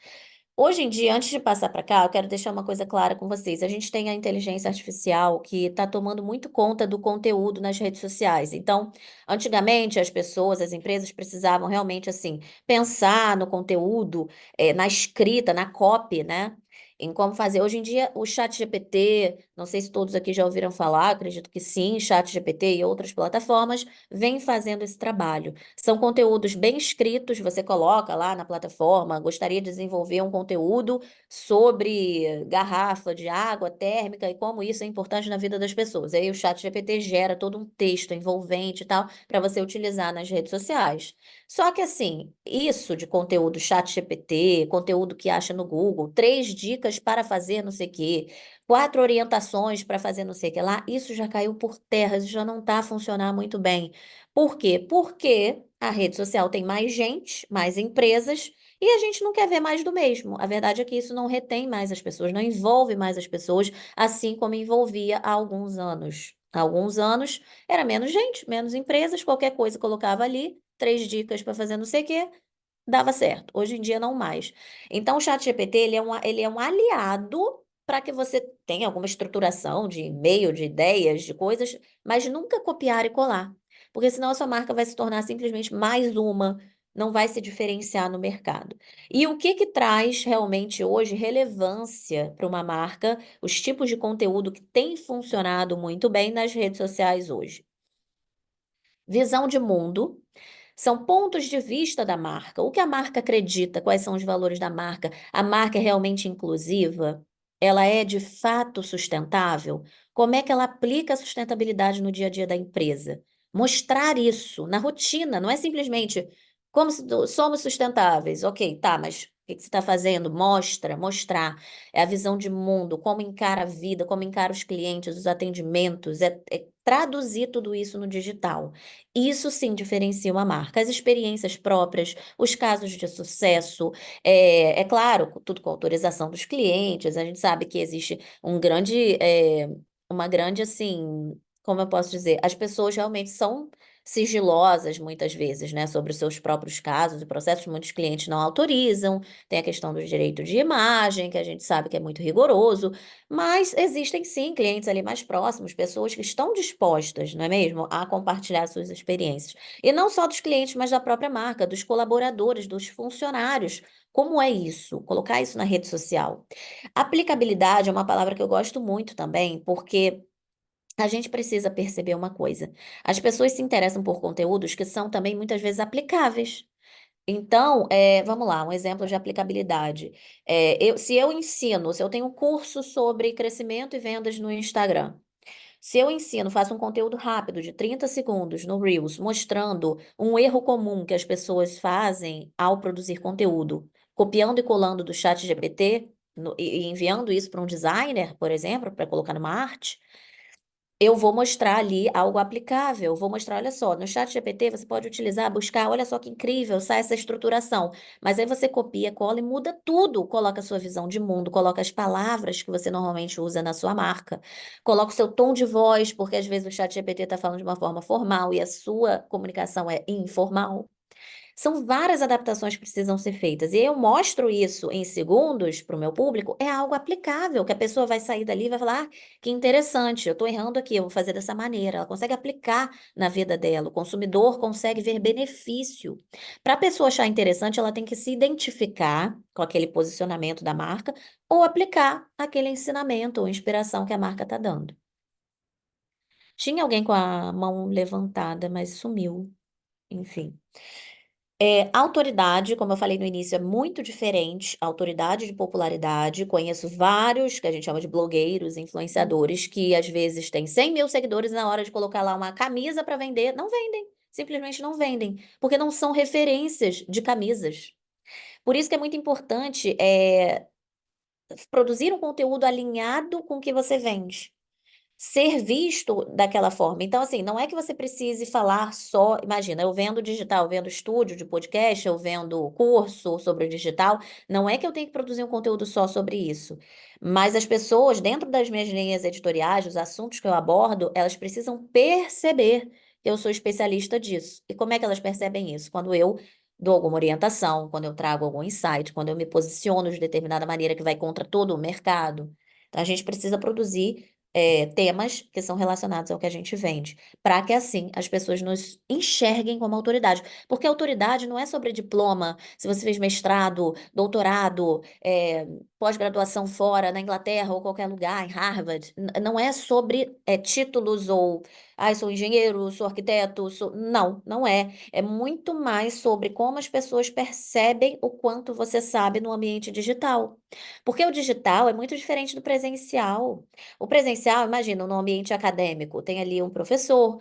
Hoje em dia, antes de passar para cá, eu quero deixar uma coisa clara com vocês. A gente tem a inteligência artificial que está tomando muito conta do conteúdo nas redes sociais. Então, antigamente, as pessoas, as empresas precisavam realmente, assim, pensar no conteúdo, na escrita, na copy, né? Em como fazer. Hoje em dia, o chat GPT, não sei se todos aqui já ouviram falar, acredito que sim, chat GPT e outras plataformas vêm fazendo esse trabalho. São conteúdos bem escritos, você coloca lá na plataforma, gostaria de desenvolver um conteúdo sobre garrafa de água térmica e como isso é importante na vida das pessoas. Aí o chat GPT gera todo um texto envolvente e tal, para você utilizar nas redes sociais. Só que assim, isso de conteúdo chat GPT, conteúdo que acha no Google, 3 dicas para fazer não sei o quê, 4 orientações para fazer não sei o que lá, isso já caiu por terra, isso já não está a funcionar muito bem. Por quê? Porque a rede social tem mais gente, mais empresas, e a gente não quer ver mais do mesmo. A verdade é que isso não retém mais as pessoas, não envolve mais as pessoas, assim como envolvia há alguns anos. Há alguns anos era menos gente, menos empresas, qualquer coisa colocava ali, 3 dicas para fazer não sei o quê, dava certo. Hoje em dia não mais. Então o ChatGPT ele é um aliado para que você tenha alguma estruturação de e-mail, de ideias, de coisas, mas nunca copiar e colar. Porque senão a sua marca vai se tornar simplesmente mais uma, não vai se diferenciar no mercado. E o que que traz realmente hoje relevância para uma marca, os tipos de conteúdo que tem funcionado muito bem nas redes sociais hoje? Visão de mundo. São pontos de vista da marca. O que a marca acredita? Quais são os valores da marca? A marca é realmente inclusiva? Ela é de fato sustentável? Como é que ela aplica a sustentabilidade no dia a dia da empresa? Mostrar isso na rotina, não é simplesmente como somos sustentáveis. Ok, tá, mas o que que você está fazendo? Mostrar. É a visão de mundo, como encara a vida, como encara os clientes, os atendimentos, é traduzir tudo isso no digital. Isso sim diferencia uma marca. As experiências próprias, os casos de sucesso, é claro, tudo com autorização dos clientes. A gente sabe que existe uma grande, assim, como eu posso dizer, as pessoas realmente são sigilosas muitas vezes, né, sobre os seus próprios casos e processos. Muitos clientes não autorizam, tem a questão do direito de imagem, que a gente sabe que é muito rigoroso. Mas existem sim clientes ali mais próximos, pessoas que estão dispostas, não é mesmo, a compartilhar suas experiências. E não só dos clientes, mas da própria marca, dos colaboradores, dos funcionários. Como é isso? Colocar isso na rede social. Aplicabilidade é uma palavra que eu gosto muito também, porque a gente precisa perceber uma coisa. As pessoas se interessam por conteúdos que são também muitas vezes aplicáveis. Então, vamos lá, um exemplo de aplicabilidade. Se eu tenho um curso sobre crescimento e vendas no Instagram, se eu ensino, faço um conteúdo rápido de 30 segundos no Reels, mostrando um erro comum que as pessoas fazem ao produzir conteúdo, copiando e colando do chat GPT e enviando isso para um designer, por exemplo, para colocar numa arte, eu vou mostrar ali algo aplicável. Vou mostrar, olha só, no chat GPT você pode utilizar, buscar, olha só que incrível, sai essa estruturação. Mas aí você copia, cola e muda tudo. Coloca a sua visão de mundo, coloca as palavras que você normalmente usa na sua marca. Coloca o seu tom de voz, porque às vezes o chat GPT está falando de uma forma formal e a sua comunicação é informal. São várias adaptações que precisam ser feitas. E eu mostro isso em segundos para o meu público, é algo aplicável, que a pessoa vai sair dali e vai falar: que interessante, eu estou errando aqui, eu vou fazer dessa maneira. Ela consegue aplicar na vida dela, o consumidor consegue ver benefício. Para a pessoa achar interessante, ela tem que se identificar com aquele posicionamento da marca ou aplicar aquele ensinamento ou inspiração que a marca está dando. Tinha alguém com a mão levantada, mas sumiu. Enfim. Autoridade, como eu falei no início, é muito diferente. Autoridade de popularidade. Conheço vários que a gente chama de blogueiros, influenciadores, que às vezes têm 100 mil seguidores e na hora de colocar lá uma camisa para vender, não vendem. Simplesmente não vendem, porque não são referências de camisas. Por isso que é muito importante produzir um conteúdo alinhado com o que você vende, ser visto daquela forma. Então, assim, não é que você precise falar só. Imagina, eu vendo digital, eu vendo estúdio de podcast, eu vendo curso sobre o digital. Não é que eu tenho que produzir um conteúdo só sobre isso. Mas as pessoas, dentro das minhas linhas editoriais, os assuntos que eu abordo, elas precisam perceber que eu sou especialista disso. E como é que elas percebem isso? Quando eu dou alguma orientação, quando eu trago algum insight, quando eu me posiciono de determinada maneira que vai contra todo o mercado. Então, a gente precisa produzir temas que são relacionados ao que a gente vende, para que assim as pessoas nos enxerguem como autoridade. Porque autoridade não é sobre diploma, se você fez mestrado, doutorado, pós-graduação fora, na Inglaterra ou qualquer lugar, em Harvard. Não é sobre títulos ou, sou engenheiro, sou arquiteto, sou. Não, não é. É muito mais sobre como as pessoas percebem o quanto você sabe no ambiente digital. Porque o digital é muito diferente do presencial. O presencial, imagina, no ambiente acadêmico, tem ali um professor,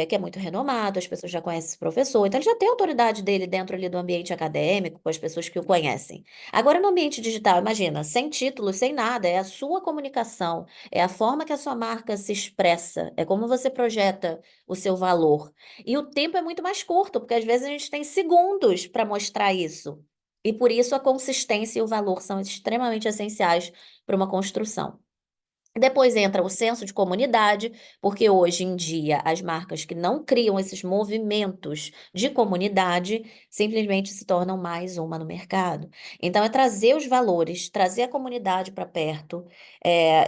que é muito renomado, as pessoas já conhecem esse professor, então ele já tem a autoridade dele dentro ali do ambiente acadêmico, com as pessoas que o conhecem. Agora, no ambiente digital, imagina, sem título, sem nada, é a sua comunicação, é a forma que a sua marca se expressa, é como você projeta o seu valor. E o tempo é muito mais curto, porque às vezes a gente tem segundos para mostrar isso. E por isso a consistência e o valor são extremamente essenciais para uma construção. Depois entra o senso de comunidade, porque hoje em dia as marcas que não criam esses movimentos de comunidade simplesmente se tornam mais uma no mercado. Então, é trazer os valores, trazer a comunidade para perto.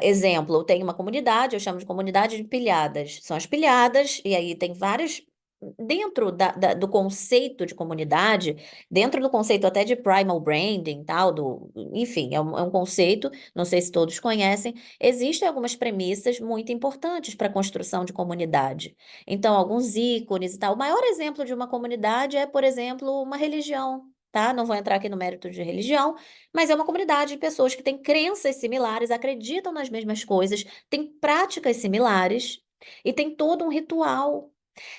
Exemplo, eu tenho uma comunidade, eu chamo de comunidade de pilhadas. São as pilhadas, e aí tem várias. Dentro do conceito de comunidade, dentro do conceito até de primal branding, tal, enfim, é um conceito, não sei se todos conhecem. Existem algumas premissas muito importantes para a construção de comunidade. Então, alguns ícones e tal. O maior exemplo de uma comunidade é, por exemplo, uma religião, tá? Não vou entrar aqui no mérito de religião, mas é uma comunidade de pessoas que têm crenças similares, acreditam nas mesmas coisas, têm práticas similares e tem todo um ritual.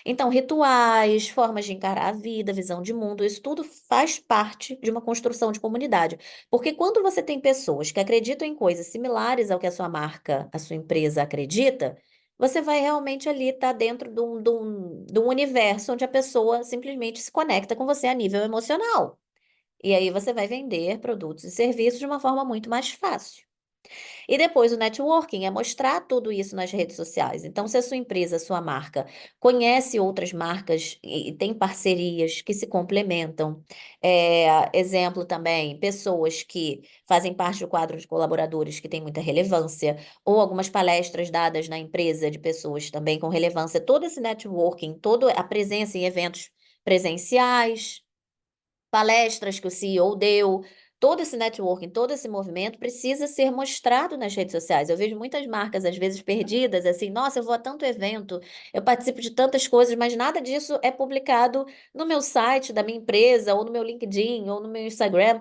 Então, rituais, formas de encarar a vida, visão de mundo, isso tudo faz parte de uma construção de comunidade. Porque quando você tem pessoas que acreditam em coisas similares ao que a sua marca, a sua empresa acredita, você vai realmente ali estar dentro de um universo onde a pessoa simplesmente se conecta com você a nível emocional. E aí você vai vender produtos e serviços de uma forma muito mais fácil. E depois o networking é mostrar tudo isso nas redes sociais. Então, se a sua empresa, a sua marca, conhece outras marcas e tem parcerias que se complementam, exemplo também, pessoas que fazem parte do quadro de colaboradores que tem muita relevância, ou algumas palestras dadas na empresa de pessoas também com relevância, todo esse networking, toda a presença em eventos presenciais, palestras que o CEO deu, todo esse networking, todo esse movimento precisa ser mostrado nas redes sociais. Eu vejo muitas marcas, às vezes, perdidas, assim, nossa, eu vou a tanto evento, eu participo de tantas coisas, mas nada disso é publicado no meu site da minha empresa, ou no meu LinkedIn, ou no meu Instagram.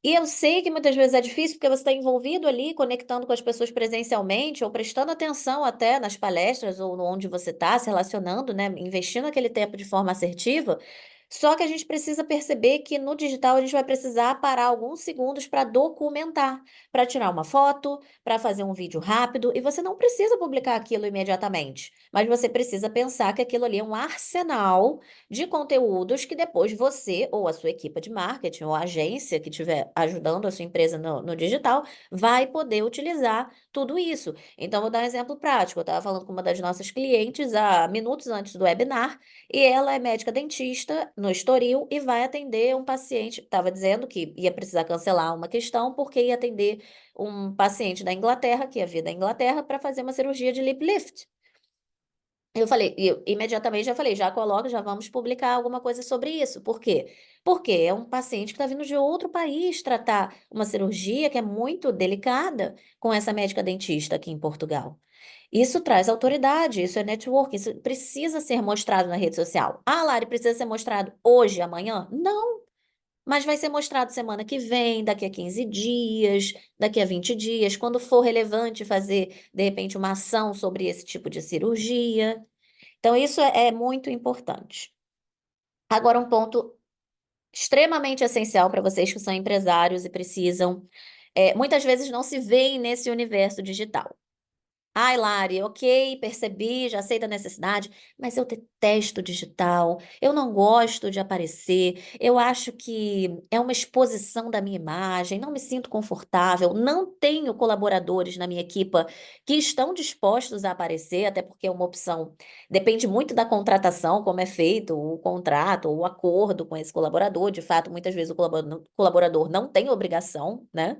E eu sei que muitas vezes é difícil porque você está envolvido ali, conectando com as pessoas presencialmente, ou prestando atenção até nas palestras, ou onde você está, se relacionando, né? Investindo aquele tempo de forma assertiva. Só que a gente precisa perceber que no digital a gente vai precisar parar alguns segundos para documentar, para tirar uma foto, para fazer um vídeo rápido, e você não precisa publicar aquilo imediatamente, mas você precisa pensar que aquilo ali é um arsenal de conteúdos que depois você ou a sua equipe de marketing ou a agência que estiver ajudando a sua empresa no digital vai poder utilizar tudo isso. Então, vou dar um exemplo prático. Eu estava falando com uma das nossas clientes há minutos antes do webinar e ela é médica dentista no Estoril e vai atender um paciente. Estava dizendo que ia precisar cancelar uma questão porque ia atender um paciente da Inglaterra, que ia vir da Inglaterra, para fazer uma cirurgia de lip lift. Eu falei, eu imediatamente já falei, já coloca, já vamos publicar alguma coisa sobre isso. Por quê? Porque é um paciente que está vindo de outro país tratar uma cirurgia que é muito delicada com essa médica dentista aqui em Portugal. Isso traz autoridade, isso é network, isso precisa ser mostrado na rede social. Ah, Lari, precisa ser mostrado hoje, amanhã? Não, mas vai ser mostrado semana que vem, daqui a 15 dias, daqui a 20 dias, quando for relevante fazer, de repente, uma ação sobre esse tipo de cirurgia. Então, isso é muito importante. Agora, um ponto extremamente essencial para vocês que são empresários e precisam, muitas vezes não se veem nesse universo digital. Ai, Lari, ok, percebi, já sei da necessidade, mas eu detesto digital, eu não gosto de aparecer, eu acho que é uma exposição da minha imagem, não me sinto confortável, não tenho colaboradores na minha equipa que estão dispostos a aparecer, até porque é uma opção, depende muito da contratação, como é feito o contrato, o acordo com esse colaborador, de fato, muitas vezes o colaborador não tem obrigação, né?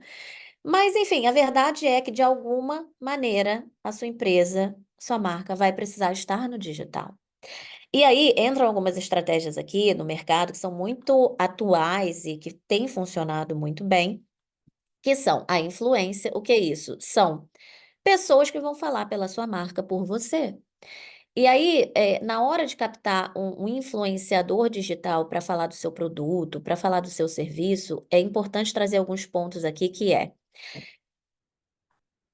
Mas, enfim, a verdade é que, de alguma maneira, a sua empresa, sua marca vai precisar estar no digital. E aí entram algumas estratégias aqui no mercado que são muito atuais e que têm funcionado muito bem, que são a influência. O que é isso? São pessoas que vão falar pela sua marca por você. E aí, na hora de captar um influenciador digital para falar do seu produto, para falar do seu serviço, é importante trazer alguns pontos aqui que é.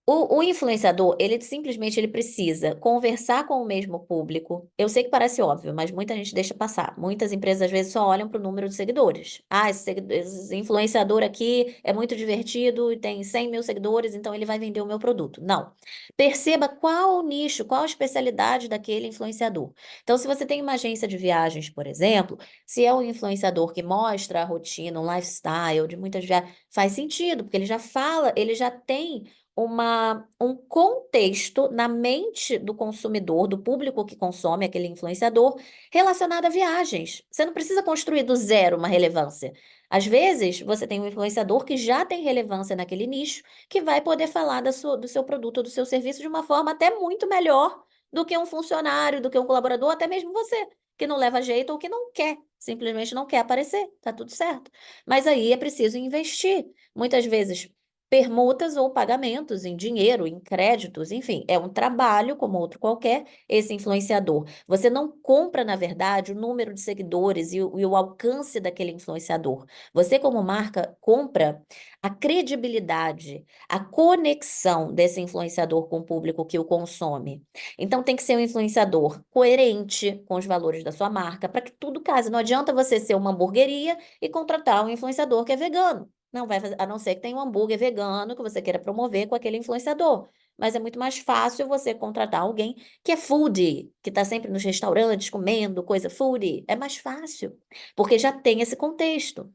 O influenciador, ele simplesmente ele precisa conversar com o mesmo público. Eu sei que parece óbvio, mas muita gente deixa passar. Muitas empresas às vezes só olham para o número de seguidores. Ah, esse influenciador aqui é muito divertido e tem 100 mil seguidores, então ele vai vender o meu produto. Não. Perceba qual o nicho, qual a especialidade daquele influenciador. Então, se você tem uma agência de viagens, por exemplo, se é um influenciador que mostra a rotina, um lifestyle de muitas viagens, faz sentido, porque ele já fala, ele já tem um contexto na mente do consumidor, do público que consome aquele influenciador, relacionado a viagens. Você não precisa construir do zero uma relevância. Às vezes, você tem um influenciador que já tem relevância naquele nicho, que vai poder falar do seu produto ou do seu serviço de uma forma até muito melhor do que um funcionário, do que um colaborador, até mesmo você, que não leva jeito ou que não quer, simplesmente não quer aparecer. Tá tudo certo. Mas aí é preciso investir. Muitas vezes permutas ou pagamentos em dinheiro, em créditos, enfim, é um trabalho como outro qualquer, esse influenciador. Você não compra, na verdade, o número de seguidores e o alcance daquele influenciador. Você, como marca, compra a credibilidade, a conexão desse influenciador com o público que o consome. Então, tem que ser um influenciador coerente com os valores da sua marca, para que tudo case. Não adianta você ser uma hamburgueria e contratar um influenciador que é vegano. Não vai fazer, a não ser que tenha um hambúrguer vegano que você queira promover com aquele influenciador. Mas é muito mais fácil você contratar alguém que é foodie, que está sempre nos restaurantes comendo coisa foodie. É mais fácil, porque já tem esse contexto.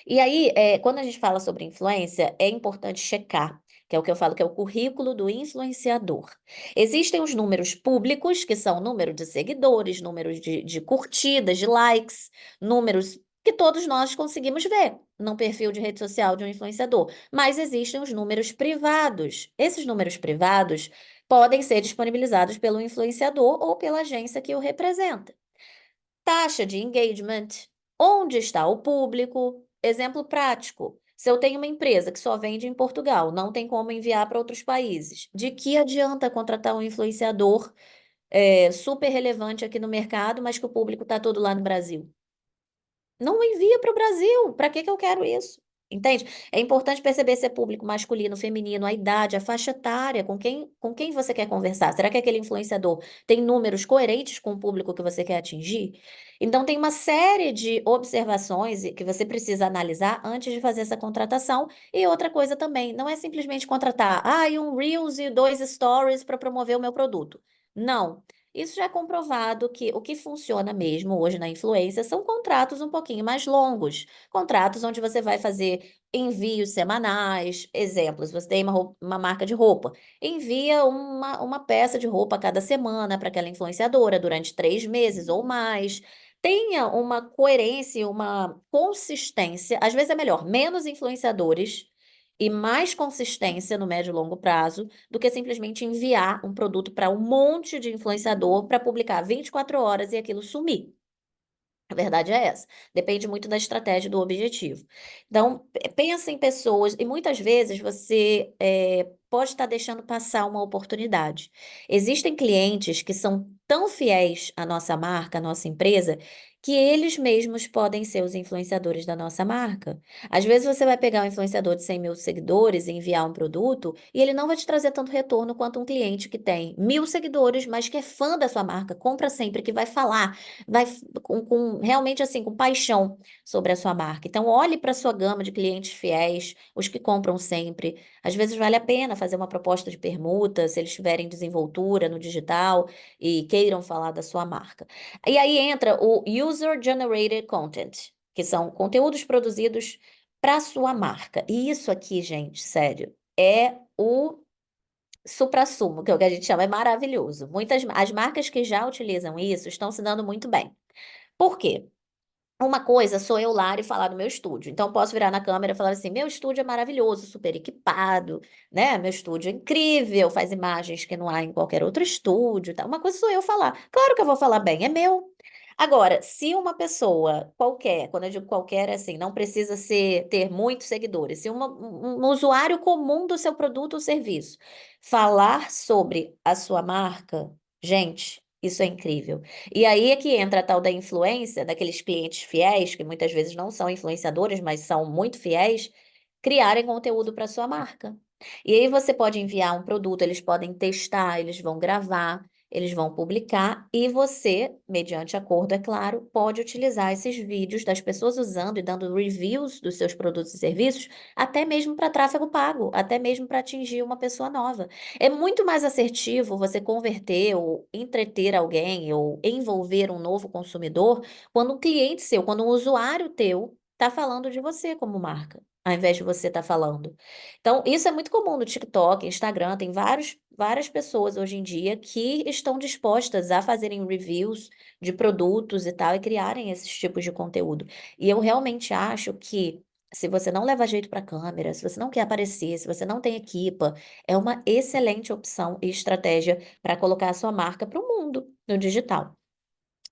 E aí, quando a gente fala sobre influência, é importante checar, que é o que eu falo que é o currículo do influenciador. Existem os números públicos, que são número de seguidores, números de curtidas, de likes, números que todos nós conseguimos ver num perfil de rede social de um influenciador. Mas existem os números privados. Esses números privados podem ser disponibilizados pelo influenciador ou pela agência que o representa. Taxa de engagement, onde está o público? Exemplo prático. Se eu tenho uma empresa que só vende em Portugal, não tem como enviar para outros países, de que adianta contratar um influenciador super relevante aqui no mercado, mas que o público está todo lá no Brasil? Não envia para o Brasil. Para que que eu quero isso? Entende? É importante perceber se é público masculino, feminino, a idade, a faixa etária, com quem você quer conversar. Será que aquele influenciador tem números coerentes com o público que você quer atingir? Então, tem uma série de observações que você precisa analisar antes de fazer essa contratação. E outra coisa também, não é simplesmente contratar, um Reels e 2 Stories para promover o meu produto. Não. Isso já é comprovado que o que funciona mesmo hoje na influência são contratos um pouquinho mais longos. Contratos onde você vai fazer envios semanais. Exemplos, você tem uma marca de roupa. Envia uma peça de roupa a cada semana para aquela influenciadora durante 3 meses ou mais. Tenha uma coerência, uma consistência. Às vezes é melhor menos influenciadores e mais consistência no médio e longo prazo do que simplesmente enviar um produto para um monte de influenciador para publicar 24 horas e aquilo sumir. A verdade é essa. Depende muito da estratégia e do objetivo. Então, pensa em pessoas, e muitas vezes você pode estar deixando passar uma oportunidade. Existem clientes que são tão fiéis à nossa marca, à nossa empresa, que eles mesmos podem ser os influenciadores da nossa marca. Às vezes você vai pegar um influenciador de 100 mil seguidores e enviar um produto, e ele não vai te trazer tanto retorno quanto um cliente que tem 1.000 seguidores, mas que é fã da sua marca, compra sempre, que vai falar vai realmente assim, com paixão sobre a sua marca. Então, olhe para a sua gama de clientes fiéis, os que compram sempre. Às vezes vale a pena fazer uma proposta de permuta, se eles tiverem desenvoltura no digital e queiram falar da sua marca. E aí entra o User Generated Content, que são conteúdos produzidos para sua marca. E isso aqui, gente, sério, é o suprassumo, que é o que a gente chama, é maravilhoso. As marcas que já utilizam isso estão se dando muito bem. Por quê? Uma coisa sou eu lá e falar do meu estúdio. Então, eu posso virar na câmera e falar assim: meu estúdio é maravilhoso, super equipado, né? Meu estúdio é incrível, faz imagens que não há em qualquer outro estúdio. Tá? Uma coisa sou eu falar. Claro que eu vou falar bem, é meu. Agora, se uma pessoa qualquer, quando eu digo qualquer, é assim, não precisa ter muitos seguidores, se um usuário comum do seu produto ou serviço falar sobre a sua marca, gente, isso é incrível. E aí é que entra a tal da influência, daqueles clientes fiéis, que muitas vezes não são influenciadores, mas são muito fiéis, criarem conteúdo para sua marca. E aí você pode enviar um produto, eles podem testar, eles vão gravar, eles vão publicar e você, mediante acordo, é claro, pode utilizar esses vídeos das pessoas usando e dando reviews dos seus produtos e serviços, até mesmo para tráfego pago, até mesmo para atingir uma pessoa nova. É muito mais assertivo você converter ou entreter alguém ou envolver um novo consumidor quando um cliente seu, quando um usuário teu está falando de você como marca, ao invés de você estar falando. Então, isso é muito comum no TikTok, Instagram, tem várias pessoas hoje em dia que estão dispostas a fazerem reviews de produtos e tal e criarem esses tipos de conteúdo. E eu realmente acho que se você não leva jeito para câmera, se você não quer aparecer, se você não tem equipa, é uma excelente opção e estratégia para colocar a sua marca para o mundo no digital.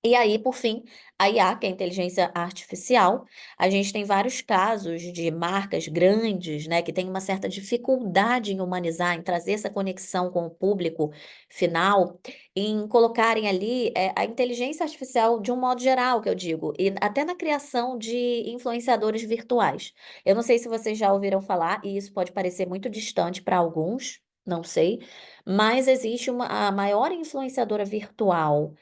E aí, por fim, a IA, que é a inteligência artificial, a gente tem vários casos de marcas grandes, né, que têm uma certa dificuldade em humanizar, em trazer essa conexão com o público final, em colocarem ali a inteligência artificial de um modo geral, que eu digo, e até na criação de influenciadores virtuais. Eu não sei se vocês já ouviram falar, e isso pode parecer muito distante para alguns, não sei, mas existe a maior influenciadora virtual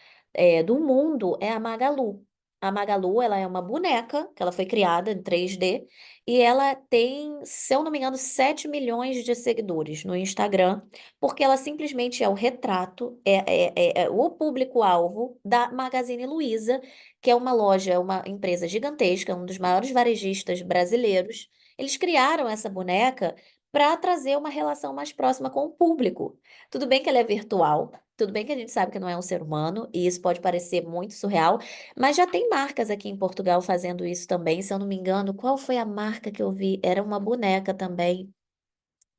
do mundo é a Magalu. A Magalu, ela é uma boneca que ela foi criada em 3D e ela tem, se eu não me engano, 7 milhões de seguidores no Instagram, porque ela simplesmente é o retrato, é o público-alvo da Magazine Luiza, que é uma loja, é uma empresa gigantesca, um dos maiores varejistas brasileiros. Eles criaram essa boneca para trazer uma relação mais próxima com o público. Tudo bem que ela é virtual, tudo bem que a gente sabe que não é um ser humano, e isso pode parecer muito surreal, mas já tem marcas aqui em Portugal fazendo isso também. Se eu não me engano, qual foi a marca que eu vi? Era uma boneca também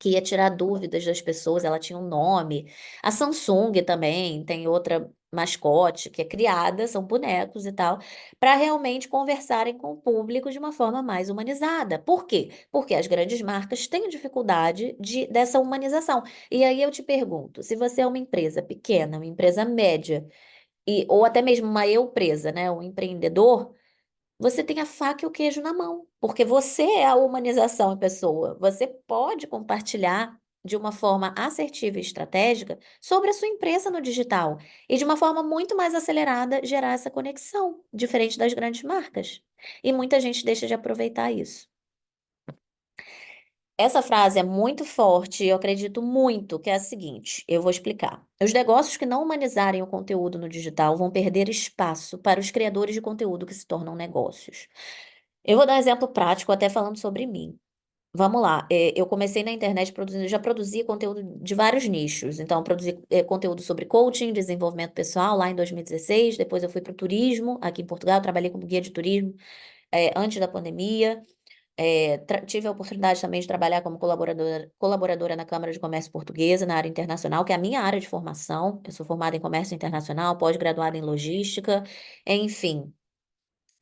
que ia tirar dúvidas das pessoas, ela tinha um nome. A Samsung também tem outra mascote que é criada, são bonecos e tal, para realmente conversarem com o público de uma forma mais humanizada. Por quê? Porque as grandes marcas têm dificuldade dessa humanização. E aí eu te pergunto, se você é uma empresa pequena, uma empresa média, ou até mesmo uma empresa, né, um empreendedor, você tem a faca e o queijo na mão, porque você é a humanização em pessoa. Você pode compartilhar de uma forma assertiva e estratégica sobre a sua empresa no digital e de uma forma muito mais acelerada gerar essa conexão, diferente das grandes marcas. E muita gente deixa de aproveitar isso. Essa frase é muito forte e eu acredito muito que é a seguinte, eu vou explicar. Os negócios que não humanizarem o conteúdo no digital vão perder espaço para os criadores de conteúdo que se tornam negócios. Eu vou dar um exemplo prático, até falando sobre mim. Vamos lá, eu comecei na internet produzindo, eu já produzia conteúdo de vários nichos. Então, eu produzi conteúdo sobre coaching, desenvolvimento pessoal lá em 2016. Depois eu fui para o turismo, aqui em Portugal, eu trabalhei como guia de turismo antes da pandemia. Tive a oportunidade também de trabalhar como colaboradora na Câmara de Comércio Portuguesa, na área internacional, que é a minha área de formação. Eu sou formada em comércio internacional, pós-graduada em logística, enfim.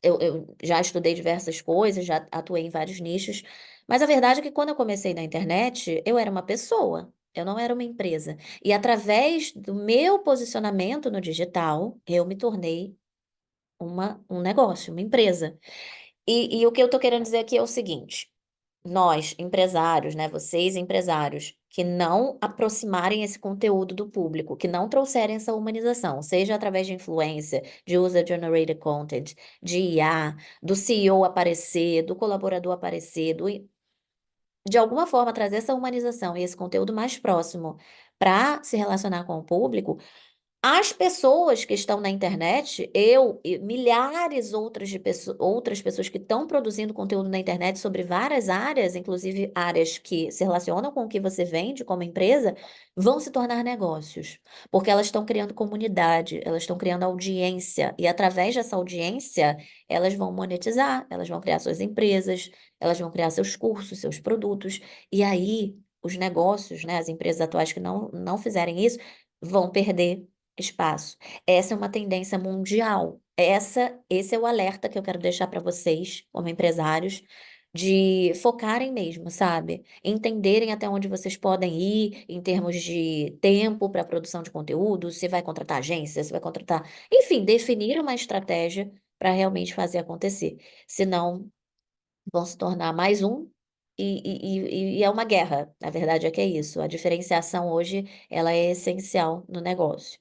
Eu já estudei diversas coisas, já atuei em vários nichos, mas a verdade é que quando eu comecei na internet, eu era uma pessoa, eu não era uma empresa. E através do meu posicionamento no digital, eu me tornei um negócio, uma empresa. E o que eu tô querendo dizer aqui é o seguinte: nós, empresários, né, vocês empresários, que não aproximarem esse conteúdo do público, que não trouxerem essa humanização, seja através de influência, de user-generated content, de IA, do CEO aparecer, do colaborador aparecer, de alguma forma trazer essa humanização e esse conteúdo mais próximo para se relacionar com o público. As pessoas que estão na internet, eu e milhares outras pessoas que estão produzindo conteúdo na internet sobre várias áreas, inclusive áreas que se relacionam com o que você vende como empresa, vão se tornar negócios, porque elas estão criando comunidade, elas estão criando audiência, e através dessa audiência, elas vão monetizar, elas vão criar suas empresas, elas vão criar seus cursos, seus produtos, e aí os negócios, né, as empresas atuais que não fizerem isso, vão perder espaço. Essa é uma tendência mundial. Esse é o alerta que eu quero deixar para vocês, como empresários, de focarem mesmo, sabe? Entenderem até onde vocês podem ir em termos de tempo para produção de conteúdo, se vai contratar agência, se vai contratar. Enfim, definir uma estratégia para realmente fazer acontecer. Senão, vão se tornar mais um. E é uma guerra, a verdade é que é isso. A diferenciação hoje, ela é essencial no negócio.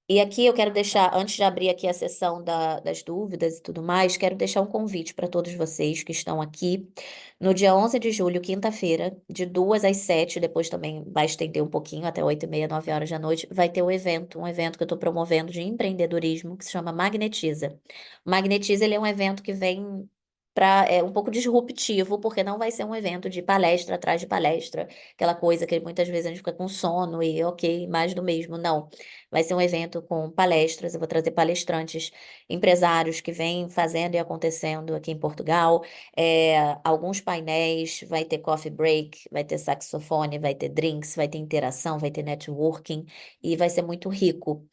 E aqui eu quero deixar, antes de abrir aqui a sessão das dúvidas e tudo mais, quero deixar um convite para todos vocês que estão aqui. No dia 11 de julho, quinta-feira, de 2 às 7, depois também vai estender um pouquinho, até 8h30, 9 horas da noite, vai ter um evento que eu estou promovendo de empreendedorismo, que se chama Magnetiza. O Magnetiza, ele é um evento que vem é um pouco disruptivo, porque não vai ser um evento de palestra atrás de palestra, aquela coisa que muitas vezes a gente fica com sono e ok, mais do mesmo. Não. Vai ser um evento com palestras, eu vou trazer palestrantes, empresários que vêm fazendo e acontecendo aqui em Portugal, alguns painéis, vai ter coffee break, vai ter saxofone, vai ter drinks, vai ter interação, vai ter networking, e vai ser muito rico.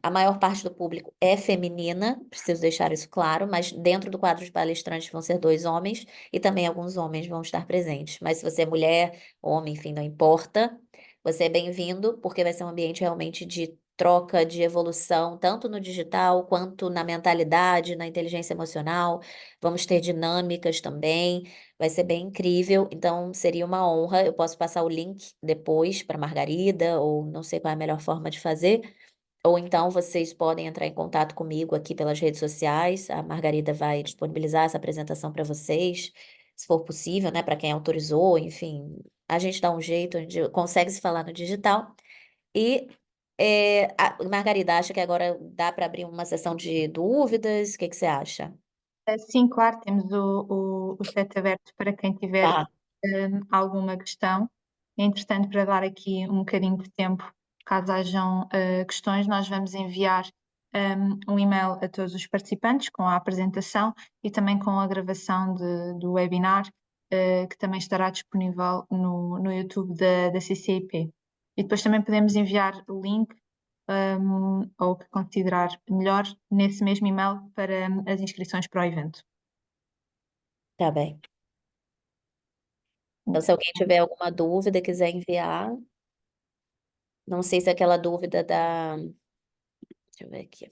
A maior parte do público é feminina, preciso deixar isso claro, mas dentro do quadro de palestrantes vão ser 2 homens, e também alguns homens vão estar presentes. Mas se você é mulher, homem, enfim, não importa. Você é bem-vindo, porque vai ser um ambiente realmente de troca, de evolução, tanto no digital quanto na mentalidade, na inteligência emocional. Vamos ter dinâmicas também, vai ser bem incrível. Então, seria uma honra. Eu posso passar o link depois para Margarida, ou não sei qual é a melhor forma de fazer. Ou então vocês podem entrar em contato comigo aqui pelas redes sociais. A Margarida vai disponibilizar essa apresentação para vocês, se for possível, né? Para quem autorizou, enfim, a gente dá um jeito, a gente consegue se falar no digital. E a Margarida, acha que agora dá para abrir uma sessão de dúvidas? O que que você acha? Sim, claro, temos o chat aberto para quem tiver, Tá, alguma questão. Entretanto, para dar aqui um bocadinho de tempo, caso hajam, questões, nós vamos enviar, um e-mail a todos os participantes com a apresentação e também com a gravação do webinar, que também estará disponível no YouTube da CCIP. E depois também podemos enviar o link, ou o que considerar melhor nesse mesmo e-mail para as inscrições para o evento. tá bem. Então, se alguém tiver alguma dúvida, quiser enviar, não sei se é aquela dúvida da. Deixa eu ver aqui.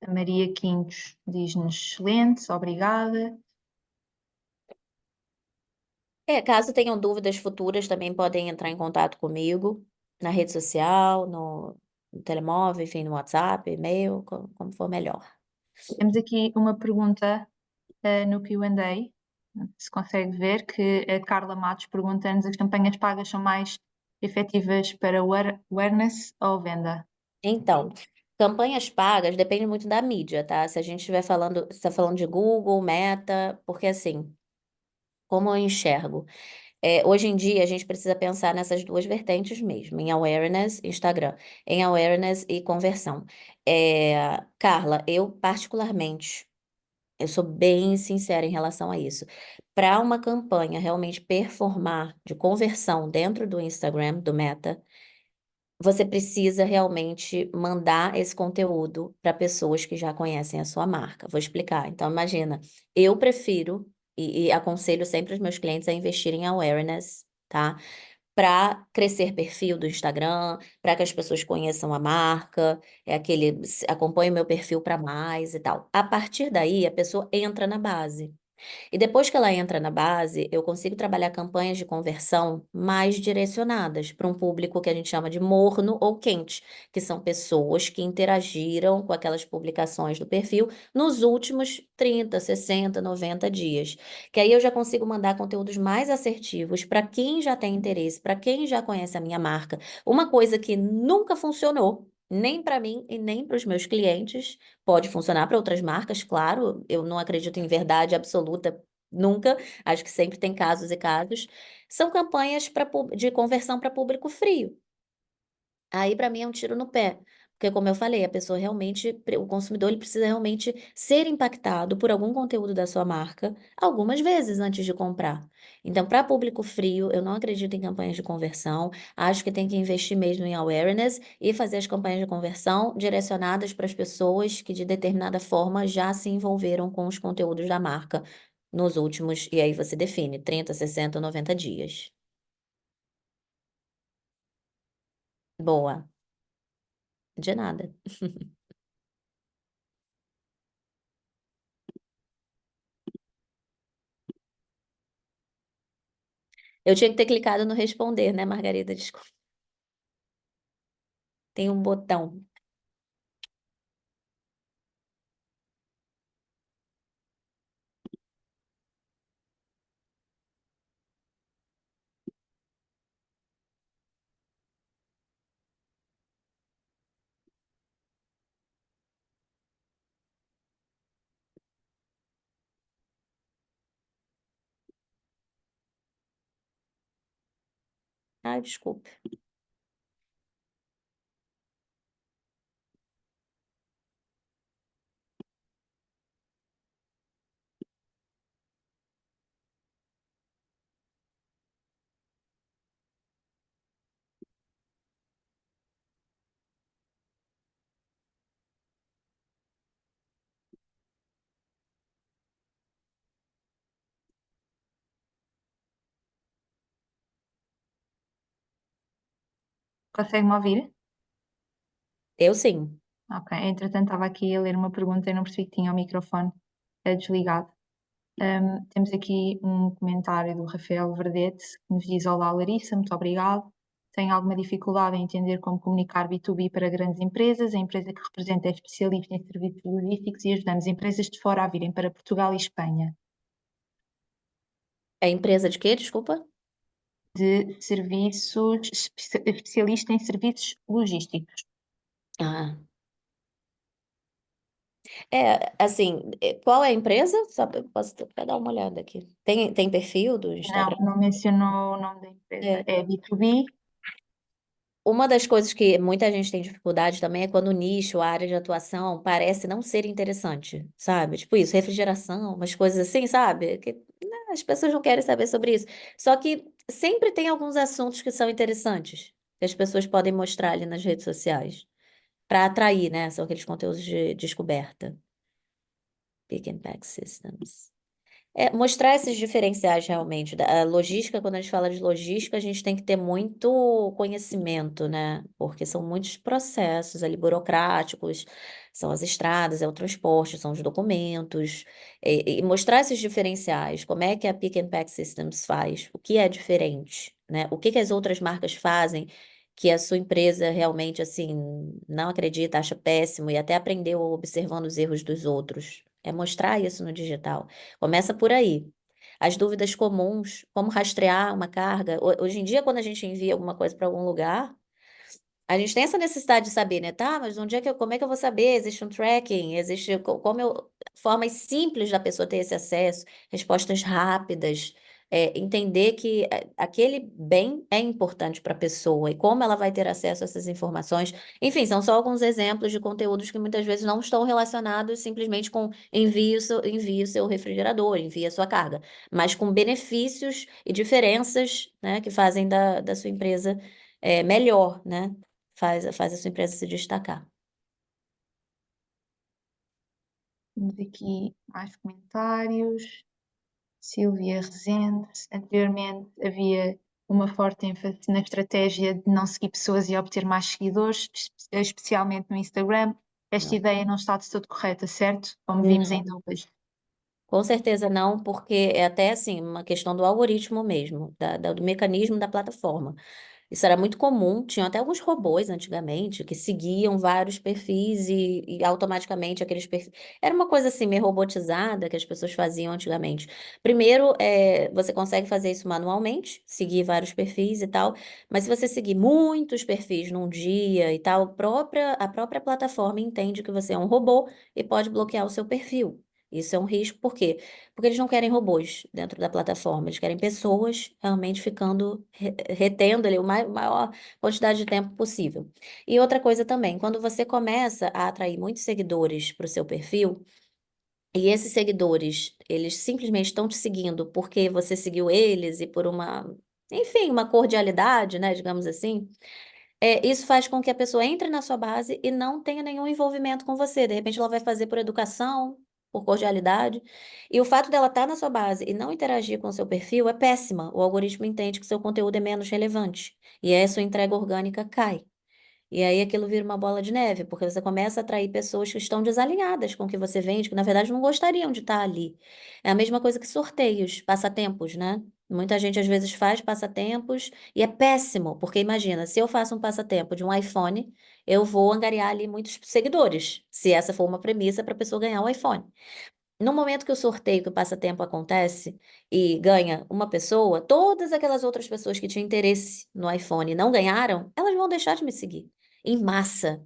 A Maria Quintos diz-nos excelente, obrigada. Caso tenham dúvidas futuras, também podem entrar em contato comigo na rede social, no telemóvel, enfim, no WhatsApp, e-mail, como for melhor. Temos aqui uma pergunta, no Q&A, se consegue ver, que a Carla Matos pergunta-nos: as campanhas pagas são mais efetivas para awareness ou venda? Então, campanhas pagas depende muito da mídia, tá? Se a gente estiver falando, você está falando de Google, Meta, porque assim, Como eu enxergo? Hoje em dia, a gente precisa pensar nessas duas vertentes mesmo, em awareness, Instagram, em awareness e conversão. Carla, eu particularmente, eu sou bem sincera em relação a isso. Para uma campanha realmente performar de conversão dentro do Instagram, do Meta, você precisa realmente mandar esse conteúdo para pessoas que já conhecem a sua marca. Vou explicar. Então, imagina, eu prefiro e aconselho sempre os meus clientes a investirem em awareness, tá? Para crescer perfil do Instagram, para que as pessoas conheçam a marca, acompanhe o meu perfil para mais e tal. A partir daí, a pessoa entra na base. E depois que ela entra na base, eu consigo trabalhar campanhas de conversão mais direcionadas para um público que a gente chama de morno ou quente, que são pessoas que interagiram com aquelas publicações do perfil nos últimos 30, 60, 90 dias. Que aí eu já consigo mandar conteúdos mais assertivos para quem já tem interesse, para quem já conhece a minha marca. Uma coisa que nunca funcionou. Nem para mim e nem para os meus clientes. Pode funcionar para outras marcas, claro. Eu não acredito em verdade absoluta nunca. Acho que sempre tem casos e casos. São campanhas de conversão para público frio. Aí, para mim, é um tiro no pé. Porque, como eu falei, a pessoa realmente, o consumidor, ele precisa realmente ser impactado por algum conteúdo da sua marca algumas vezes antes de comprar. Então, para público frio, eu não acredito em campanhas de conversão. Acho que tem que investir mesmo em awareness e fazer as campanhas de conversão direcionadas para as pessoas que, de determinada forma, já se envolveram com os conteúdos da marca nos últimos, e aí você define, 30, 60, 90 dias. Boa, de nada. Eu tinha que ter clicado no responder, né, Margarida? Desculpa. Tem um botão. Ai, desculpa. Consegue-me ouvir? Eu sim. Ok, entretanto estava aqui a ler uma pergunta e não percebi que tinha o microfone desligado. Temos aqui um comentário do Rafael Verdete que nos diz: Olá Larissa, muito obrigado. Tenho alguma dificuldade em entender como comunicar B2B para grandes empresas. A empresa que representa é especialista em serviços logísticos e ajudamos empresas de fora a virem para Portugal e Espanha. É empresa de quê? Desculpa. De serviços, especialista em serviços logísticos. Ah. Assim, qual é a empresa? Só posso até dar uma olhada aqui. Tem perfil do Não, Instagram? não mencionou o nome da empresa. É. É B2B. Uma das coisas que muita gente tem dificuldade também é quando o nicho, a área de atuação parece não ser interessante, sabe? Tipo isso, refrigeração, umas coisas assim, sabe? Que, né, as pessoas não querem saber sobre isso. Só que sempre tem alguns assuntos que são interessantes, que as pessoas podem mostrar ali nas redes sociais, para atrair, né? São aqueles conteúdos de descoberta. Pick and Pack Systems. Mostrar esses diferenciais realmente. A logística, quando a gente fala de logística, a gente tem que ter muito conhecimento, né? Porque são muitos processos ali burocráticos, são as estradas, é o transporte, são os documentos. E mostrar esses diferenciais, como é que a Pick and Pack Systems faz, o que é diferente, né? O que que as outras marcas fazem que a sua empresa realmente, assim, não acredita, acha péssimo e até aprendeu observando os erros dos outros. É mostrar isso no digital. Começa por aí. As dúvidas comuns, como rastrear uma carga. Hoje em dia, quando a gente envia alguma coisa para algum lugar, a gente tem essa necessidade de saber, né? Tá, mas onde é como é que eu vou saber? Existe um tracking? Formas simples da pessoa ter esse acesso, respostas rápidas, entender que aquele bem é importante para a pessoa e como ela vai ter acesso a essas informações. Enfim, são só alguns exemplos de conteúdos que muitas vezes não estão relacionados simplesmente com envie o seu refrigerador, envie a sua carga, mas com benefícios e diferenças, né, que fazem da sua empresa melhor, né? Faz a sua empresa se destacar. Temos aqui mais comentários. Silvia Rezende. Anteriormente havia uma forte ênfase na estratégia de não seguir pessoas e obter mais seguidores, especialmente no Instagram. Esta Não. ideia não está de todo correta, certo? Como vimos em Não. dúvidas. Com certeza não, porque é até assim uma questão do algoritmo mesmo, do mecanismo da plataforma. Isso era muito comum, tinham até alguns robôs antigamente que seguiam vários perfis e automaticamente aqueles perfis. Era uma coisa assim meio robotizada que as pessoas faziam antigamente. Primeiro, você consegue fazer isso manualmente, seguir vários perfis e tal, mas se você seguir muitos perfis num dia e tal, a própria plataforma entende que você é um robô e pode bloquear o seu perfil. Isso é um risco, por quê? Porque eles não querem robôs dentro da plataforma, eles querem pessoas realmente ficando, retendo ali maior quantidade de tempo possível. E outra coisa também, quando você começa a atrair muitos seguidores para o seu perfil, e esses seguidores, eles simplesmente estão te seguindo porque você seguiu eles e por enfim, uma cordialidade, né, digamos assim. Isso faz com que a pessoa entre na sua base e não tenha nenhum envolvimento com você. De repente, ela vai fazer por educação, por cordialidade. E o fato dela estar na sua base e não interagir com o seu perfil é péssima. O algoritmo entende que seu conteúdo é menos relevante. E aí a sua entrega orgânica cai. E aí aquilo vira uma bola de neve, porque você começa a atrair pessoas que estão desalinhadas com o que você vende, que na verdade não gostariam de estar ali. É a mesma coisa que sorteios, passatempos, né? Muita gente às vezes faz passatempos e é péssimo, porque imagina, se eu faço um passatempo de um iPhone, eu vou angariar ali muitos seguidores, se essa for uma premissa para a pessoa ganhar o iPhone. No momento que o sorteio, que o passatempo acontece e ganha uma pessoa, todas aquelas outras pessoas que tinham interesse no iPhone e não ganharam, elas vão deixar de me seguir em massa.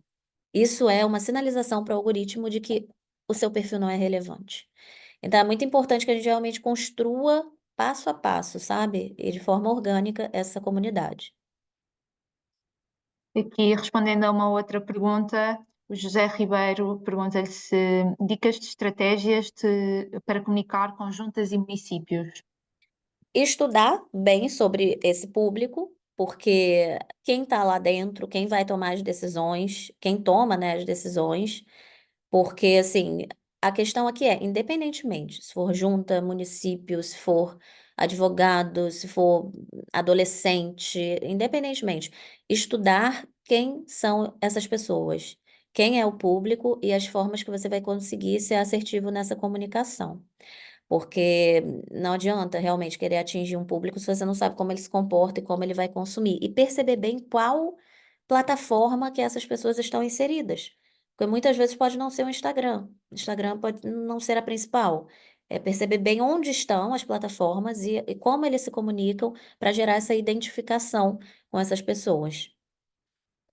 Isso é uma sinalização para o algoritmo de que o seu perfil não é relevante. Então é muito importante que a gente realmente construa passo a passo, sabe? E de forma orgânica essa comunidade. Aqui, respondendo a uma outra pergunta, o José Ribeiro pergunta-lhe se dicas de estratégias para comunicar com juntas e municípios. Estudar bem sobre esse público, porque quem está lá dentro, quem vai tomar as decisões, quem toma, né, as decisões, porque assim, a questão aqui é, independentemente, se for junta, município, se for advogado, se for adolescente, independentemente, estudar quem são essas pessoas, quem é o público e as formas que você vai conseguir ser assertivo nessa comunicação. Porque não adianta realmente querer atingir um público se você não sabe como ele se comporta e como ele vai consumir. E perceber bem qual plataforma que essas pessoas estão inseridas. Porque muitas vezes pode não ser o Instagram. O Instagram pode não ser a principal. É perceber bem onde estão as plataformas e como eles se comunicam para gerar essa identificação com essas pessoas.